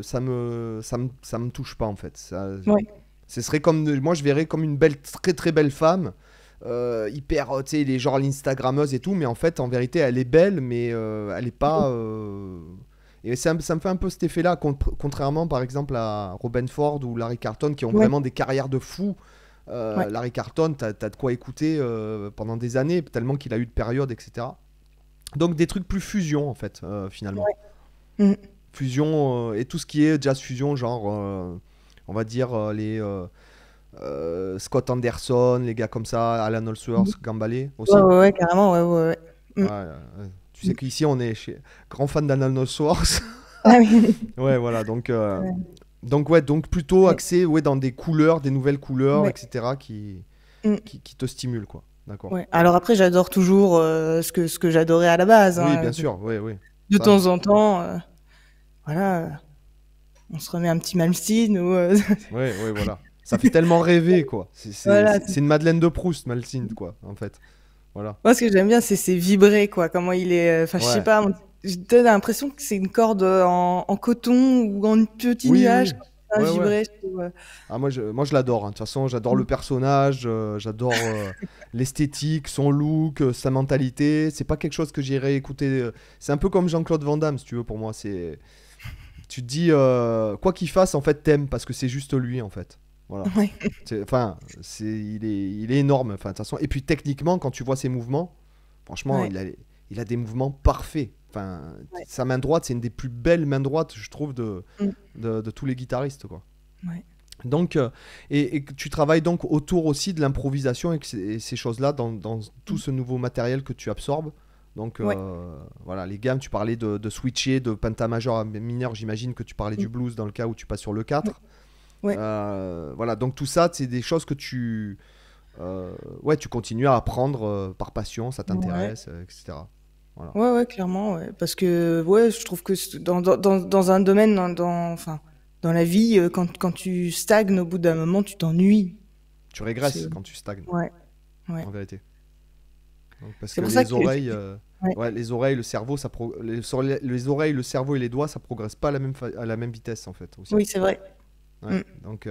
ça me touche pas en fait. Ouais. Ce serait comme, moi je verrais comme une belle, très très belle femme, hyper, tu sais, les genre l'Instagrammeuse et tout, mais en fait, en vérité, elle est belle, mais elle est pas. Et ça me fait un peu cet effet-là, contrairement par exemple à Robin Ford ou Larry Carlton qui ont Ouais. vraiment des carrières de fous. Ouais. Larry Carlton, t'as de quoi écouter pendant des années, tellement qu'il a eu de périodes, etc. Donc des trucs plus fusion en fait, finalement. Mm. Fusion et tout ce qui est jazz fusion, genre on va dire les Scott Anderson, les gars comme ça, Alan Mm. Allsworth, Gambale Ouais, aussi. ouais, ouais, carrément, ouais, ouais, ouais. Ouais, Mm. tu sais qu'ici on est grand fan d'Alan Allsworth. Ah oui. Ouais, voilà, donc, Ouais. ouais, donc plutôt Ouais. axé ouais, dans des couleurs, des nouvelles couleurs, Ouais. etc. Mm. Qui te stimulent, quoi. D'accord. Ouais. Alors après, j'adore toujours ce que j'adorais à la base. Oui, Hein. bien sûr, oui, oui. De Ça, temps en temps, voilà, on se remet un petit Malmsteen ou ouais, ouais, voilà. Ça fait tellement rêver, quoi. voilà. C'est une Madeleine de Proust, Malsind, quoi, en fait. Voilà. Moi, ce que j'aime bien, c'est vibrer, quoi. Comment il est. Enfin, je sais Ouais. pas. J'ai l'impression que c'est une corde en coton ou en petit Oui, nuage. oui. Quand ça Ouais, ouais. vibrer, je trouve, Ah, moi, je l'adore, hein. De toute façon, j'adore le personnage, j'adore l'esthétique, son look, sa mentalité. C'est pas quelque chose que j'irais écouter. C'est un peu comme Jean-Claude Van Damme, si tu veux, pour moi. Tu te dis, quoi qu'il fasse, en fait, t'aimes parce que c'est juste lui, en fait. Voilà. Ouais. Enfin, il est énorme. Enfin, de toute façon. Et puis, techniquement, quand tu vois ses mouvements, franchement, Ouais. il a des mouvements parfaits. Enfin, Ouais. sa main droite, c'est une des plus belles mains droites, je trouve, Mm. de tous les guitaristes, quoi. Ouais. Donc, et que tu travailles donc autour aussi de l'improvisation et ces choses-là dans tout ce nouveau matériel que tu absorbes. Donc, Ouais. voilà, les gammes, tu parlais de switcher, de pentamajeur à mineur, j'imagine que tu parlais du Mm. blues dans le cas où tu passes sur le Ouais. 4. Ouais. Voilà, donc tout ça, c'est des choses que ouais, tu continues à apprendre par passion, ça Ouais. t'intéresse, etc. Voilà. Ouais, ouais, clairement, ouais. Parce que, ouais, je trouve que dans un domaine, enfin, dans la vie, quand tu stagnes, au bout d'un moment, tu t'ennuies. Tu C'est, régresses quand tu stagnes, ouais, ouais. en vérité. Donc, parce C'est que pour ça les que, oreilles, ouais. ouais, les oreilles, le cerveau, les oreilles, le cerveau et les doigts, ça progresse pas à à la même vitesse en fait aussi. Oui, c'est vrai. Ouais. Mm. Donc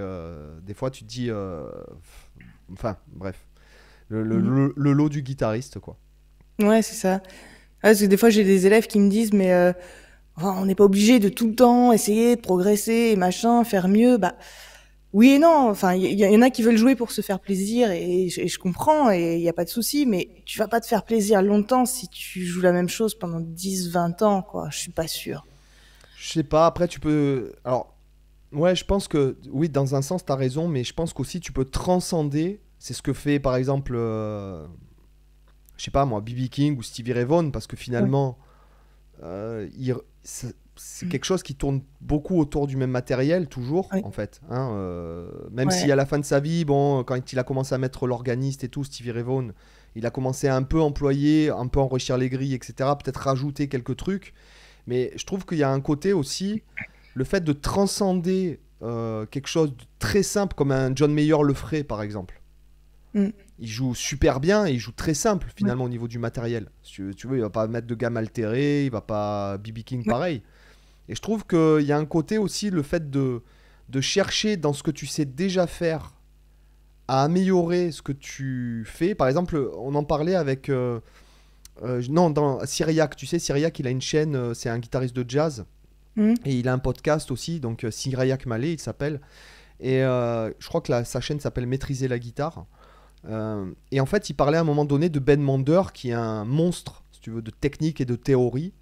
des fois tu te dis, enfin bref, Mhm. le lot du guitariste quoi. Ouais, c'est ça. Ah, parce que des fois, j'ai des élèves qui me disent, mais enfin, on n'est pas obligé de tout le temps essayer de progresser et machin, faire mieux. Bah, oui et non. Enfin, y en a qui veulent jouer pour se faire plaisir et je comprends et il n'y a pas de souci, mais tu vas pas te faire plaisir longtemps si tu joues la même chose pendant 10, 20 ans, quoi. Je suis pas sûre. Je sais pas. Après tu peux, alors ouais, je pense que oui, dans un sens t'as raison, mais je pense qu'aussi tu peux transcender. C'est ce que fait par exemple, je sais pas moi, B.B. King ou Stevie Ray Vaughan, parce que Ouais. finalement c'est Mm. quelque chose qui tourne beaucoup autour du même matériel, toujours, Ouais. en fait. Hein, même si Ouais. à la fin de sa vie, bon, quand il a commencé à mettre l'organiste et tout, Stevie Ray Vaughan, il a commencé à un peu employer, un peu enrichir les grilles, etc. Peut-être rajouter quelques trucs. Mais je trouve qu'il y a un côté aussi, le fait de transcender quelque chose de très simple, comme un John Mayer le ferait, par exemple. Mm. Il joue super bien et il joue très simple Ouais. finalement au niveau du matériel. Si tu veux, il va pas mettre de gamme altérée, il va pas B.B. King Ouais. pareil. Et je trouve qu'il y a un côté aussi, le fait de chercher dans ce que tu sais déjà faire à améliorer ce que tu fais. Par exemple, on en parlait avec... non, dans Cyriac, tu sais, Cyriac, il a une chaîne, c'est un guitariste de jazz, Mm. et il a un podcast aussi, donc Cyriac Mallet, il s'appelle. Et je crois que sa chaîne s'appelle Maîtriser la guitare. Et en fait, il parlait à un moment donné de Ben Mander, qui est un monstre, si tu veux, de technique et de théorie.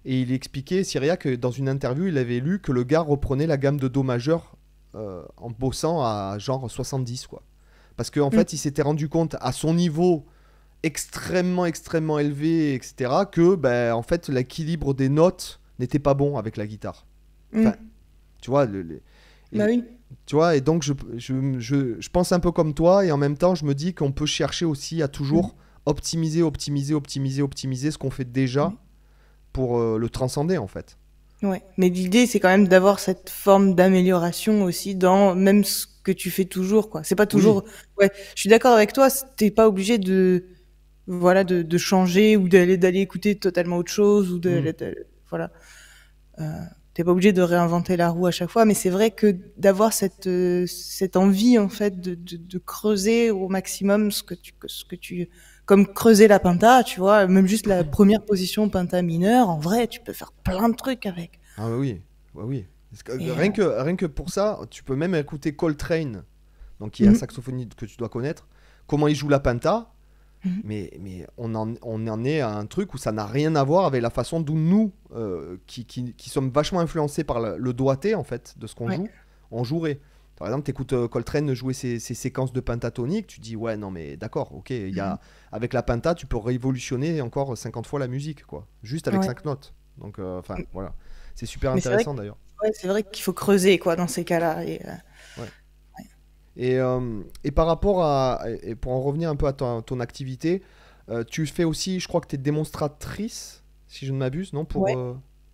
Et il expliquait, Cyriac, que dans une interview, il avait lu que le gars reprenait la gamme de Do majeur en bossant à genre 70, quoi. Parce qu'en fait, il s'était rendu compte à son niveau extrêmement, extrêmement élevé, etc., que ben, en fait, l'équilibre des notes n'était pas bon avec la guitare. Enfin, tu vois, Bah oui. tu vois, et donc je pense un peu comme toi, et en même temps, je me dis qu'on peut chercher aussi à toujours optimiser ce qu'on fait déjà pour le transcender, en fait. Ouais. Mais l'idée, c'est quand même d'avoir cette forme d'amélioration aussi dans même ce que tu fais toujours, quoi. C'est pas Oui, toujours. Ouais. Je suis d'accord avec toi. T'es pas obligé de, voilà, de changer ou d'aller écouter totalement autre chose ou voilà. Euh, T'es pas obligé de réinventer la roue à chaque fois, mais c'est vrai que d'avoir cette envie en fait de creuser au maximum ce que tu comme creuser la penta, tu vois, même juste la première position penta mineure, en vrai, tu peux faire plein de trucs avec. ah bah oui, bah oui. Parce que Et rien que pour ça, tu peux même écouter Coltrane, donc qui est un mhm, saxophoniste que tu dois connaître, comment il joue la penta, mhm. mais on en est à un truc où ça n'a rien à voir avec la façon dont nous, qui sommes vachement influencés par le doigté, en fait, de ce qu'on Ouais, joue, on jouerait. Par exemple, tu écoutes Coltrane jouer ses séquences de pentatonique, tu dis, ouais, non, mais d'accord, ok, mhm. avec la penta, tu peux révolutionner encore 50 fois la musique, quoi, juste avec Ouais. 5 notes. Donc, enfin, voilà. C'est super Mais intéressant d'ailleurs. c'est vrai qu'il faut creuser quoi dans ces cas-là. Ouais. Et par rapport et pour en revenir un peu à ton activité, tu fais aussi, je crois que tu es démonstratrice, si je ne m'abuse, non, Ouais,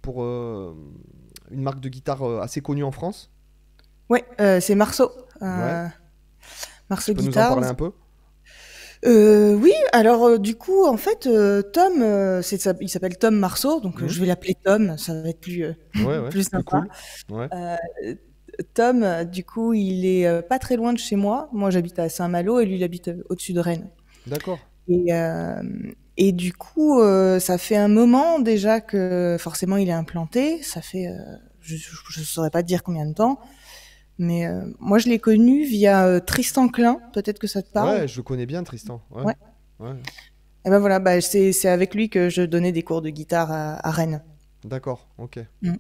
pour une marque de guitare assez connue en France. ouais, c'est Marceau, Ouais, tu Marceau peux nous en Guitars. parler un peu? Oui, alors du coup, en fait, Tom, il s'appelle Tom Marceau, donc Mhm. je vais l'appeler Tom, ça va être plus Ouais, ouais, plus plus sympa. cool. Ouais, Euh, Tom, du coup, il est pas très loin de chez moi. Moi, j'habite à Saint-Malo et lui, il habite au-dessus de Rennes. d'accord. Et, euh, et du coup, ça fait un moment déjà que forcément il est implanté. Ça fait, je saurais pas te dire combien de temps, mais moi je l'ai connu via Tristan Klein. Peut-être que ça te parle. Ouais, je le connais bien, Tristan. Ouais, Ouais. ouais, Et ben voilà, bah c'est avec lui que je donnais des cours de guitare à Rennes. d'accord, ok. Mm.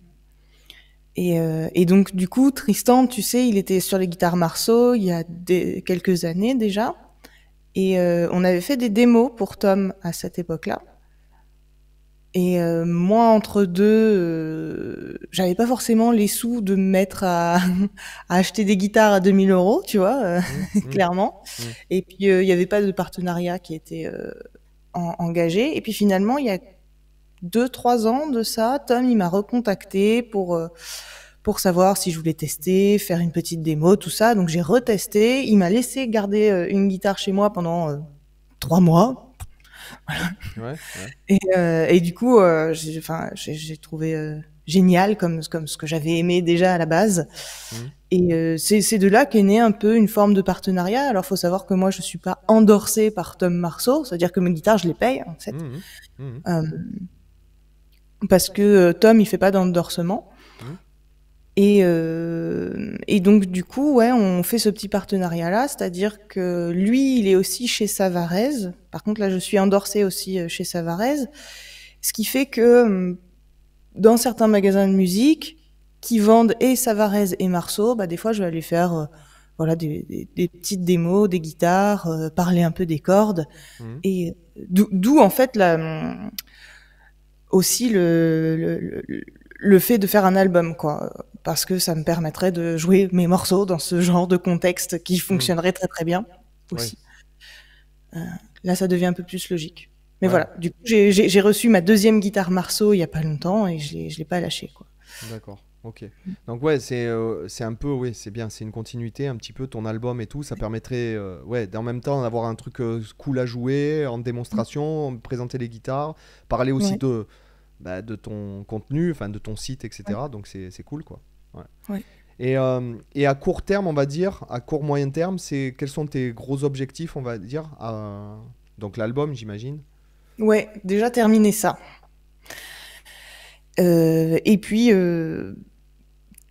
Et donc du coup, Tristan, tu sais, il était sur les guitares Marceau il y a quelques années déjà. Et on avait fait des démos pour Tom à cette époque-là. Et moi, entre deux, j'avais pas forcément les sous de me mettre à acheter des guitares à 2 000 euros, tu vois, Mhm, mhm, clairement. mhm. Et puis, il y avait pas de partenariat qui était engagé. Et puis finalement, il y a 2, 3 ans de ça, Tom, il m'a recontacté pour savoir si je voulais tester, faire une petite démo, tout ça. Donc j'ai retesté. Il m'a laissé garder une guitare chez moi pendant 3 mois. Ouais, ouais. Et du coup, enfin, j'ai trouvé génial comme ce que j'avais aimé déjà à la base. Mhm, Et c'est de là qu'est né un peu une forme de partenariat. Alors, faut savoir que moi, je suis pas endorsée par Tom Marceau, c'est-à-dire que mes guitares, je les paye en fait, mhm, mhm, euh, parce que Tom, il fait pas d'endorsement. mhm. Et donc, du coup, ouais, on fait ce petit partenariat-là, c'est-à-dire que lui, il est aussi chez Savarez. Par contre, là, je suis endorsée aussi chez Savarez. Ce qui fait que dans certains magasins de musique qui vendent et Savarez et Marceau, bah, des fois, je vais aller faire voilà, des petites démos, des guitares, parler un peu des cordes. Mhm. Et d'où en fait, aussi le fait de faire un album, quoi. Parce que ça me permettrait de jouer mes morceaux dans ce genre de contexte qui Mhm. fonctionnerait très très bien Ouais, aussi. Là, ça devient un peu plus logique. Mais ouais, voilà, du coup, j'ai reçu ma deuxième guitare Marceau il y a pas longtemps et je l'ai pas lâchée, quoi. d'accord, ok. Donc ouais, c'est un peu, oui, c'est bien, c'est une continuité, un petit peu ton album et tout, ça permettrait, ouais, en même temps d'avoir un truc cool à jouer, en démonstration, présenter les guitares, parler aussi Ouais, de ton contenu, enfin de ton site, ouais, etc. Donc c'est cool, quoi. Ouais. ouais. Et à court terme, on va dire, à court moyen terme, quels sont tes gros objectifs, on va dire, donc l'album, j'imagine. Ouais, déjà terminé ça. Et puis,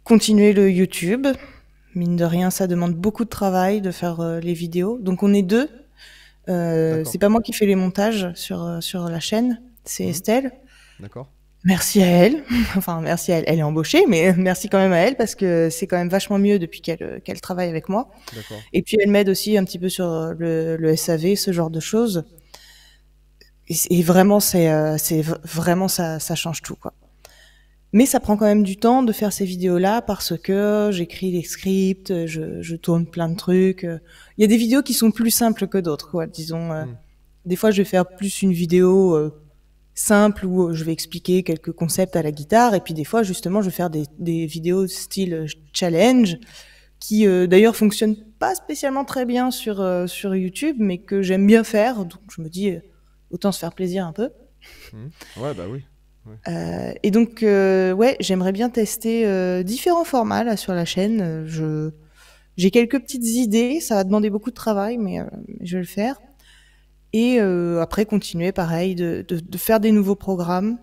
continuer le YouTube. Mine de rien, ça demande beaucoup de travail de faire les vidéos. Donc on est deux. D'accord. C'est pas moi qui fais les montages sur la chaîne, c'est Mhm. Estelle. D'accord. Merci à elle. Enfin, merci à elle. Elle est embauchée, mais merci quand même à elle parce que c'est quand même vachement mieux depuis qu'elle travaille avec moi. D'accord. Et puis elle m'aide aussi un petit peu sur le SAV, ce genre de choses. Et vraiment, vraiment ça change tout, quoi. Mais ça prend quand même du temps de faire ces vidéos-là parce que j'écris des scripts, je tourne plein de trucs. Il y a des vidéos qui sont plus simples que d'autres, quoi. Disons, des fois, je vais faire plus une vidéo simple où je vais expliquer quelques concepts à la guitare, et puis des fois, justement, je vais faire des vidéos style challenge qui, d'ailleurs, fonctionnent pas spécialement très bien sur YouTube, mais que j'aime bien faire. Donc, je me dis, autant se faire plaisir un peu. Ouais, bah oui. Ouais. Et donc, ouais, j'aimerais bien tester différents formats là sur la chaîne. J'ai quelques petites idées, ça va demander beaucoup de travail, mais je vais le faire. Et après, continuer pareil, de faire des nouveaux programmes.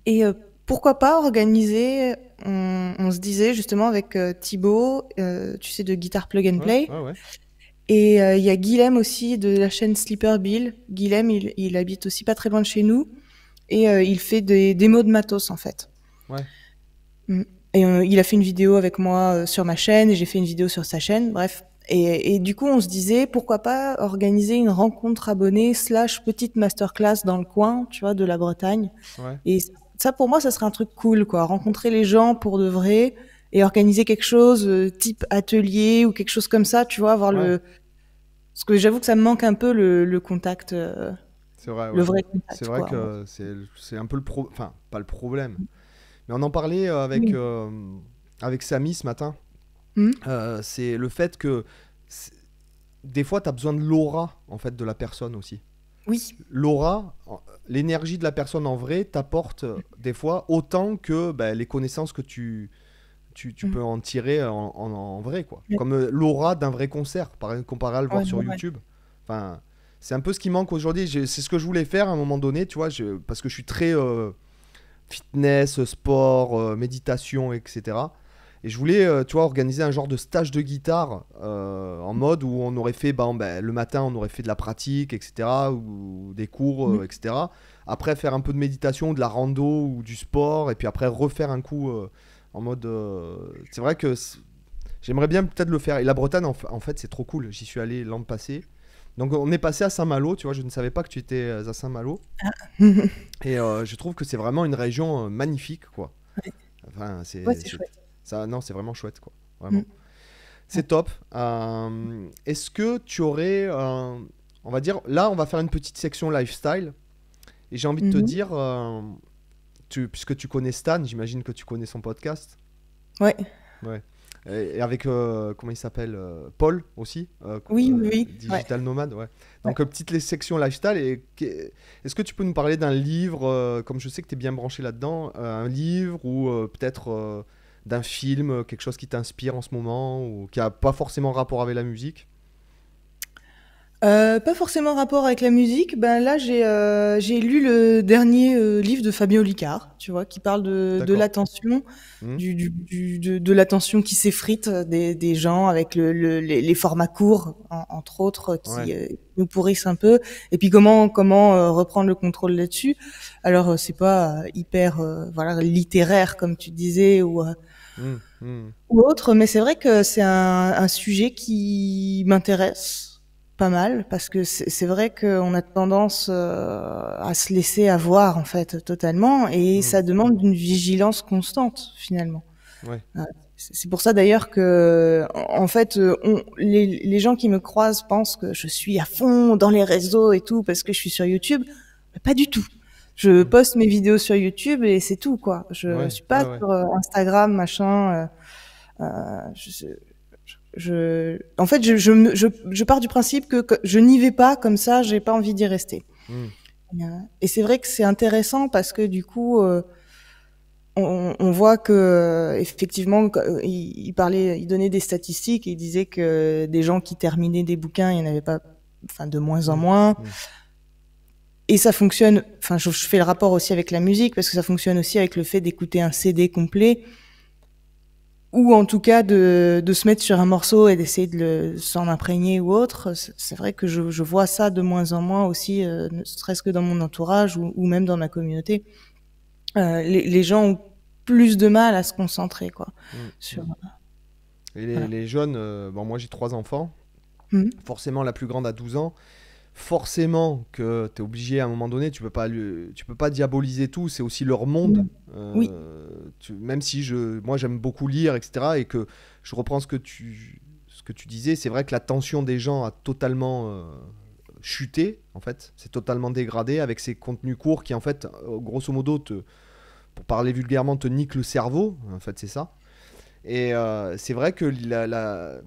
Et pourquoi pas organiser, on se disait justement avec Thibaut, tu sais, de Guitar Plug and Play. Ouais. Et il y a Guilhem aussi de la chaîne Sleeper Bill. Guilhem, il habite aussi pas très loin de chez nous. Et il fait des démos de matos, en fait. Ouais. Et il a fait une vidéo avec moi sur ma chaîne, et j'ai fait une vidéo sur sa chaîne, bref. Et du coup, on se disait, pourquoi pas organiser une rencontre abonnée / petite masterclass dans le coin, tu vois, de la Bretagne. Ouais. Et ça, pour moi, ça serait un truc cool, quoi. Rencontrer les gens pour de vrai et organiser quelque chose type atelier ou quelque chose comme ça, tu vois, avoir Ouais. Parce que j'avoue que ça me manque un peu le contact, C'est vrai, le ouais. vrai C'est contact, vrai quoi. que c'est un peu enfin, pas le problème. Mais on en parlait Oui. avec Samy ce matin. Hmm. C'est le fait que des fois, tu as besoin de l'aura en fait de la personne aussi. Oui. L'aura, l'énergie de la personne en vrai t'apporte des fois autant que les connaissances que tu peux en tirer en vrai, quoi. Ouais. Comme l'aura d'un vrai concert, comparé à le voir Ouais, sur ouais. YouTube. Enfin, c'est un peu ce qui manque aujourd'hui. C'est ce que je voulais faire à un moment donné, tu vois, parce que je suis très fitness, sport, méditation, etc. Et je voulais, tu vois, organiser un genre de stage de guitare en mode où on aurait fait, le matin, on aurait fait de la pratique, etc. Ou des cours, etc. Après, faire un peu de méditation, de la rando ou du sport. Et puis après, refaire un coup en mode... c'est vrai que j'aimerais bien peut-être le faire. Et la Bretagne, en fait, c'est trop cool. J'y suis allé l'an passé. Donc on est passé à Saint-Malo, tu vois, je ne savais pas que tu étais à Saint-Malo. Et je trouve que c'est vraiment une région magnifique, quoi. Ouais. Enfin, Ouais, c'est chouette. ça, non, c'est vraiment chouette, quoi. Vraiment. Mm. C'est top. Est-ce que tu aurais, on va dire, là, on va faire une petite section lifestyle. Et j'ai envie de te dire, puisque tu connais Stan, j'imagine que tu connais son podcast. Ouais. Ouais. Et avec, comment il s'appelle, Paul aussi, Oui. Digital Nomad, ouais. Donc, petite section lifestyle. Est-ce que tu peux nous parler d'un livre, comme je sais que tu es bien branché là-dedans, un livre ou peut-être d'un film, quelque chose qui t'inspire en ce moment ou qui n'a pas forcément rapport avec la musique? Pas forcément rapport avec la musique. Ben là, j'ai lu le dernier livre de Fabien Olicard, tu vois, qui parle de D'accord. l'attention, de l'attention qui s'effrite des gens avec les formats courts, entre autres, qui Ouais. nous pourrissent un peu. Et puis comment reprendre le contrôle là-dessus. Alors c'est pas hyper voilà littéraire comme tu disais ou autre, mais c'est vrai que c'est un sujet qui m'intéresse pas mal parce que c'est vrai qu'on a tendance à se laisser avoir en fait totalement et ça demande une vigilance constante finalement. Ouais. C'est pour ça d'ailleurs que en fait les gens qui me croisent pensent que je suis à fond dans les réseaux et tout parce que je suis sur YouTube, mais pas du tout. Je poste mes vidéos sur YouTube et c'est tout quoi. Je suis pas Ouais. sur Instagram machin. En fait, je pars du principe que je n'y vais pas comme ça, j'ai pas envie d'y rester. Et c'est vrai que c'est intéressant parce que du coup, on voit que effectivement, il donnait des statistiques et il disait que des gens qui terminaient des bouquins, il y en avait pas, enfin de moins en moins. Et ça fonctionne. Enfin, je fais le rapport aussi avec la musique parce que ça fonctionne aussi avec le fait d'écouter un CD complet. Ou en tout cas de se mettre sur un morceau et d'essayer de s'en imprégner ou autre. C'est vrai que je vois ça de moins en moins aussi, ne serait-ce que dans mon entourage ou même dans ma communauté. les gens ont plus de mal à se concentrer, quoi. Mm. Sur, Et voilà. les jeunes, bon, moi j'ai 3 enfants, Mhm. forcément la plus grande a 12 ans, forcément que tu es obligé à un moment donné, tu peux pas diaboliser tout, c'est aussi leur monde. Mhm. Oui. Même si moi j'aime beaucoup lire, etc., et que je reprends ce que tu disais, c'est vrai que l'attention des gens a totalement chuté, en fait, c'est totalement dégradé avec ces contenus courts qui, en fait, grosso modo, pour parler vulgairement, te niquent le cerveau, en fait, c'est ça. Et c'est vrai que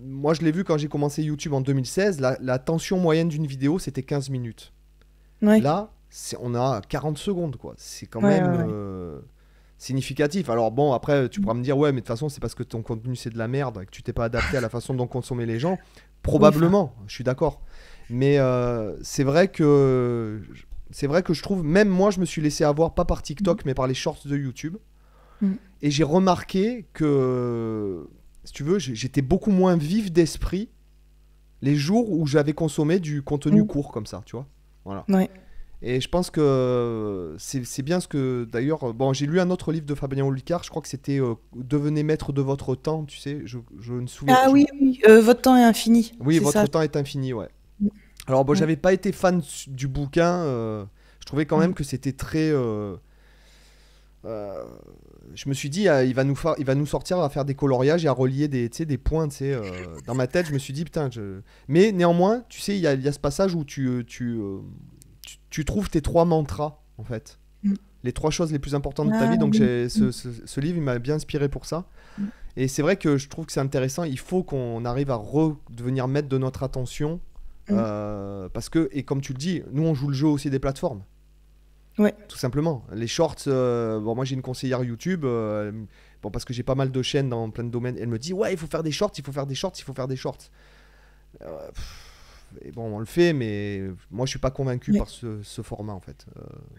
moi je l'ai vu quand j'ai commencé YouTube en 2016, la tension moyenne d'une vidéo c'était 15 minutes. Ouais. Là, on a 40 secondes, quoi. C'est quand Ouais, même ouais, ouais. significatif. Alors bon, après, tu pourras me dire, ouais, mais de toute façon, c'est parce que ton contenu, c'est de la merde, et que tu t'es pas adapté à la façon dont consommer les gens. Oui, enfin. Probablement, je suis d'accord. Mais c'est vrai que je trouve, même moi, je me suis laissé avoir, pas par TikTok, mais par les shorts de YouTube. Mhm. Et j'ai remarqué que, si tu veux, j'étais beaucoup moins vif d'esprit les jours où j'avais consommé du contenu Mhm. court comme ça, tu vois. Voilà. Ouais. Et je pense que c'est bien ce que, d'ailleurs, bon, j'ai lu un autre livre de Fabien Olicard, je crois que c'était Devenez maître de votre temps, tu sais, je ne souviens. Ah oui, oui. Votre temps est infini. Oui, C'est ça. votre temps est infini, ouais. Alors, bon, Ouais. j'avais pas été fan du bouquin, je trouvais quand même Mhm. que c'était très. Euh, je me suis dit, il va nous sortir à faire des coloriages et à relier tu sais, des points. Tu sais, dans ma tête, je me suis dit, putain. Mais néanmoins, tu sais, il y a ce passage où tu trouves tes 3 mantras, en fait. Mhm. Les 3 choses les plus importantes de ta Ah vie. Donc, oui. Mhm. ce livre, il m'a bien inspiré pour ça. Mhm. Et c'est vrai que je trouve que c'est intéressant. Il faut qu'on arrive à redevenir maître de notre attention. Mhm. Parce que, et comme tu le dis, nous, on joue le jeu aussi des plateformes. Ouais. Tout simplement. Les shorts, bon, moi j'ai une conseillère YouTube, bon, parce que j'ai pas mal de chaînes dans plein de domaines. Elle me dit, ouais, il faut faire des shorts, il faut faire des shorts, il faut faire des shorts. Et bon, on le fait, mais moi je suis pas convaincu Ouais. par ce format en fait.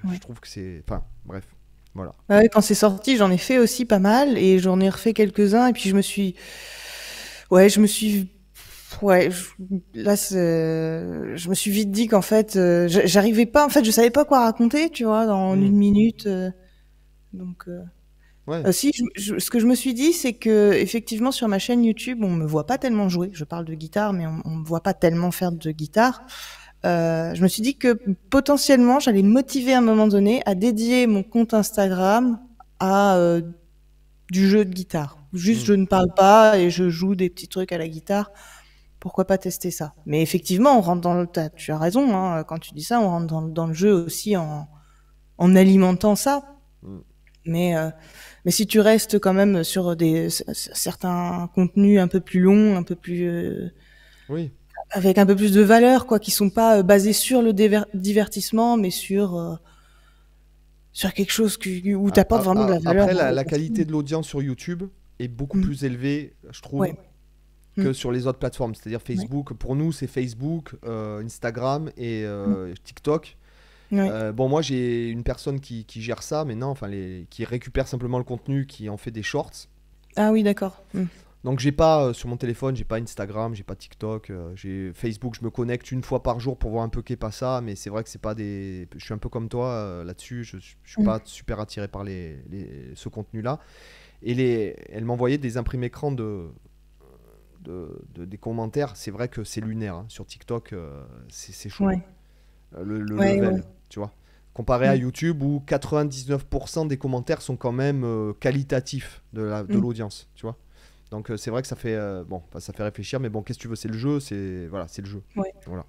Je Ouais. trouve que c'est. Enfin, bref. Voilà. Bah ouais, quand c'est sorti, j'en ai fait aussi pas mal et j'en ai refait quelques-uns et puis ouais, ouais, là, je me suis vite dit qu'en fait, j'arrivais pas, en fait, je savais pas quoi raconter, tu vois, dans Hmm. 1 minute. Donc, Ouais. si, ce que je me suis dit, c'est que effectivement sur ma chaîne YouTube, on me voit pas tellement jouer. Je parle de guitare, mais on me voit pas tellement faire de guitare. Je me suis dit que potentiellement, j'allais me motiver à un moment donné à dédier mon compte Instagram à du jeu de guitare. Juste, Hmm. je ne parle pas et je joue des petits trucs à la guitare. Pourquoi pas tester ça? Mais effectivement, on rentre dans le tas. Tu as raison, hein, quand tu dis ça, on rentre dans le jeu aussi en alimentant ça. Hmm. Mais, euh, mais si tu restes quand même sur certains contenus un peu plus longs, un peu plus Oui. avec un peu plus de valeur, quoi, qui sont pas basés sur le divertissement, mais sur quelque chose où t'apportes vraiment de la valeur Après, aux la qualité personnes. de l'audience sur YouTube est beaucoup Mm. plus élevée, je Ouais. trouve, Mm. que sur les autres plateformes. C'est-à-dire Ouais. Facebook. Pour nous, c'est Facebook, Instagram et Mm. TikTok. Ouais. Bon, moi, j'ai une personne qui gère ça maintenant, enfin, qui récupère simplement le contenu, qui en fait des shorts. Ah oui, d'accord. Mm. Donc, j'ai pas sur mon téléphone, j'ai pas Instagram, j'ai pas TikTok, j'ai Facebook. Je me connecte une fois par jour pour voir un peu qu'est pas ça, mais c'est vrai que c'est pas des. Je suis un peu comme toi là-dessus. Je suis Mm. pas super attiré par ce contenu-là. Et elle m'envoyait des imprimés écrans des commentaires. C'est vrai que c'est lunaire, hein. Sur TikTok, c'est chaud. Ouais. Le Ouais, ouais. level, tu vois. Comparé à Mm. YouTube où 99% des commentaires sont quand même qualitatifs de Mm. l'audience, tu vois. Donc c'est vrai que ça fait bon, enfin, ça fait réfléchir, mais bon, qu'est-ce que tu veux, c'est le jeu, c'est voilà, c'est le jeu. Ouais. Voilà.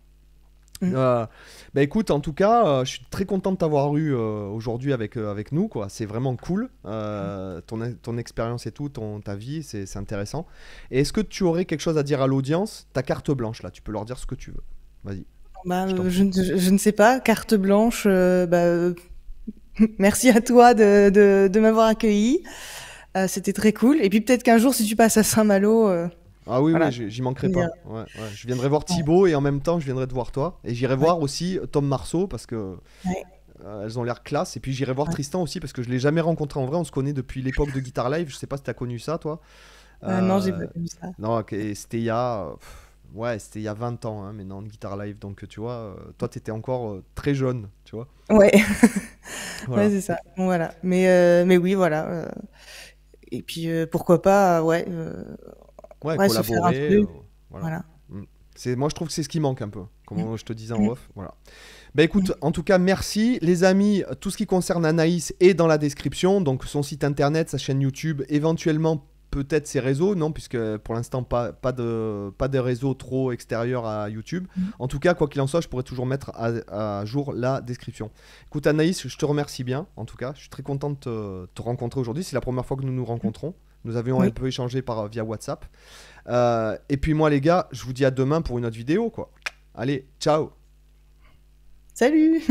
Mm. Bah écoute, en tout cas, je suis très content de t'avoir eu aujourd'hui avec nous, quoi. C'est vraiment cool. Ton expérience et tout, ta vie, c'est intéressant. Et est-ce que tu aurais quelque chose à dire à l'audience? Ta carte blanche, là, tu peux leur dire ce que tu veux. Vas-y, Bah, je t'en prie. je ne sais pas. Carte blanche. Merci à toi de m'avoir accueilli. C'était très cool. Et puis peut-être qu'un jour, si tu passes à Saint-Malo, Ah oui, oui, voilà, j'y manquerai venir. pas. Ouais, ouais. Je viendrai voir Ouais, Thibaut et en même temps, je viendrai te voir toi. Et j'irai ouais, voir aussi Tom Marceau parce que ouais, elles ont l'air classe. Et puis j'irai voir ouais. Tristan aussi parce que je l'ai jamais rencontré en vrai. On se connaît depuis l'époque de Guitar Live. Je sais pas si t'as connu ça, toi. Non, j'ai pas Euh, connu ça. non, ok, c'était il y a Ouais, c'était il y a 20 ans, hein, maintenant, Guitar Live. Donc, tu vois, toi, t'étais encore très jeune, tu vois. Ouais, ouais, Voilà. c'est ça. Bon, voilà. Mais oui, voilà. Et puis pourquoi pas, Ouais, ouais, se faire un collaborer, truc. voilà. Voilà. Mm. Moi, je trouve que c'est ce qui manque un peu, Mm, comme je te disais en mm, off. Voilà. Bah écoute, mm. en tout cas, merci. Les amis, tout ce qui concerne Anaïs est dans la description. Donc son site internet, sa chaîne YouTube, éventuellement peut-être ses réseaux, non, puisque pour l'instant, pas de réseau trop extérieur à YouTube. Mm. En tout cas, quoi qu'il en soit, je pourrais toujours mettre à jour la description. Écoute, Anaïs, je te remercie bien. En tout cas, je suis très content de te rencontrer aujourd'hui. C'est la première fois que nous nous rencontrons. Nous avions un Oui. peu échangé via WhatsApp. Et puis moi, les gars, je vous dis à demain pour une autre vidéo, quoi. Allez, ciao! Salut!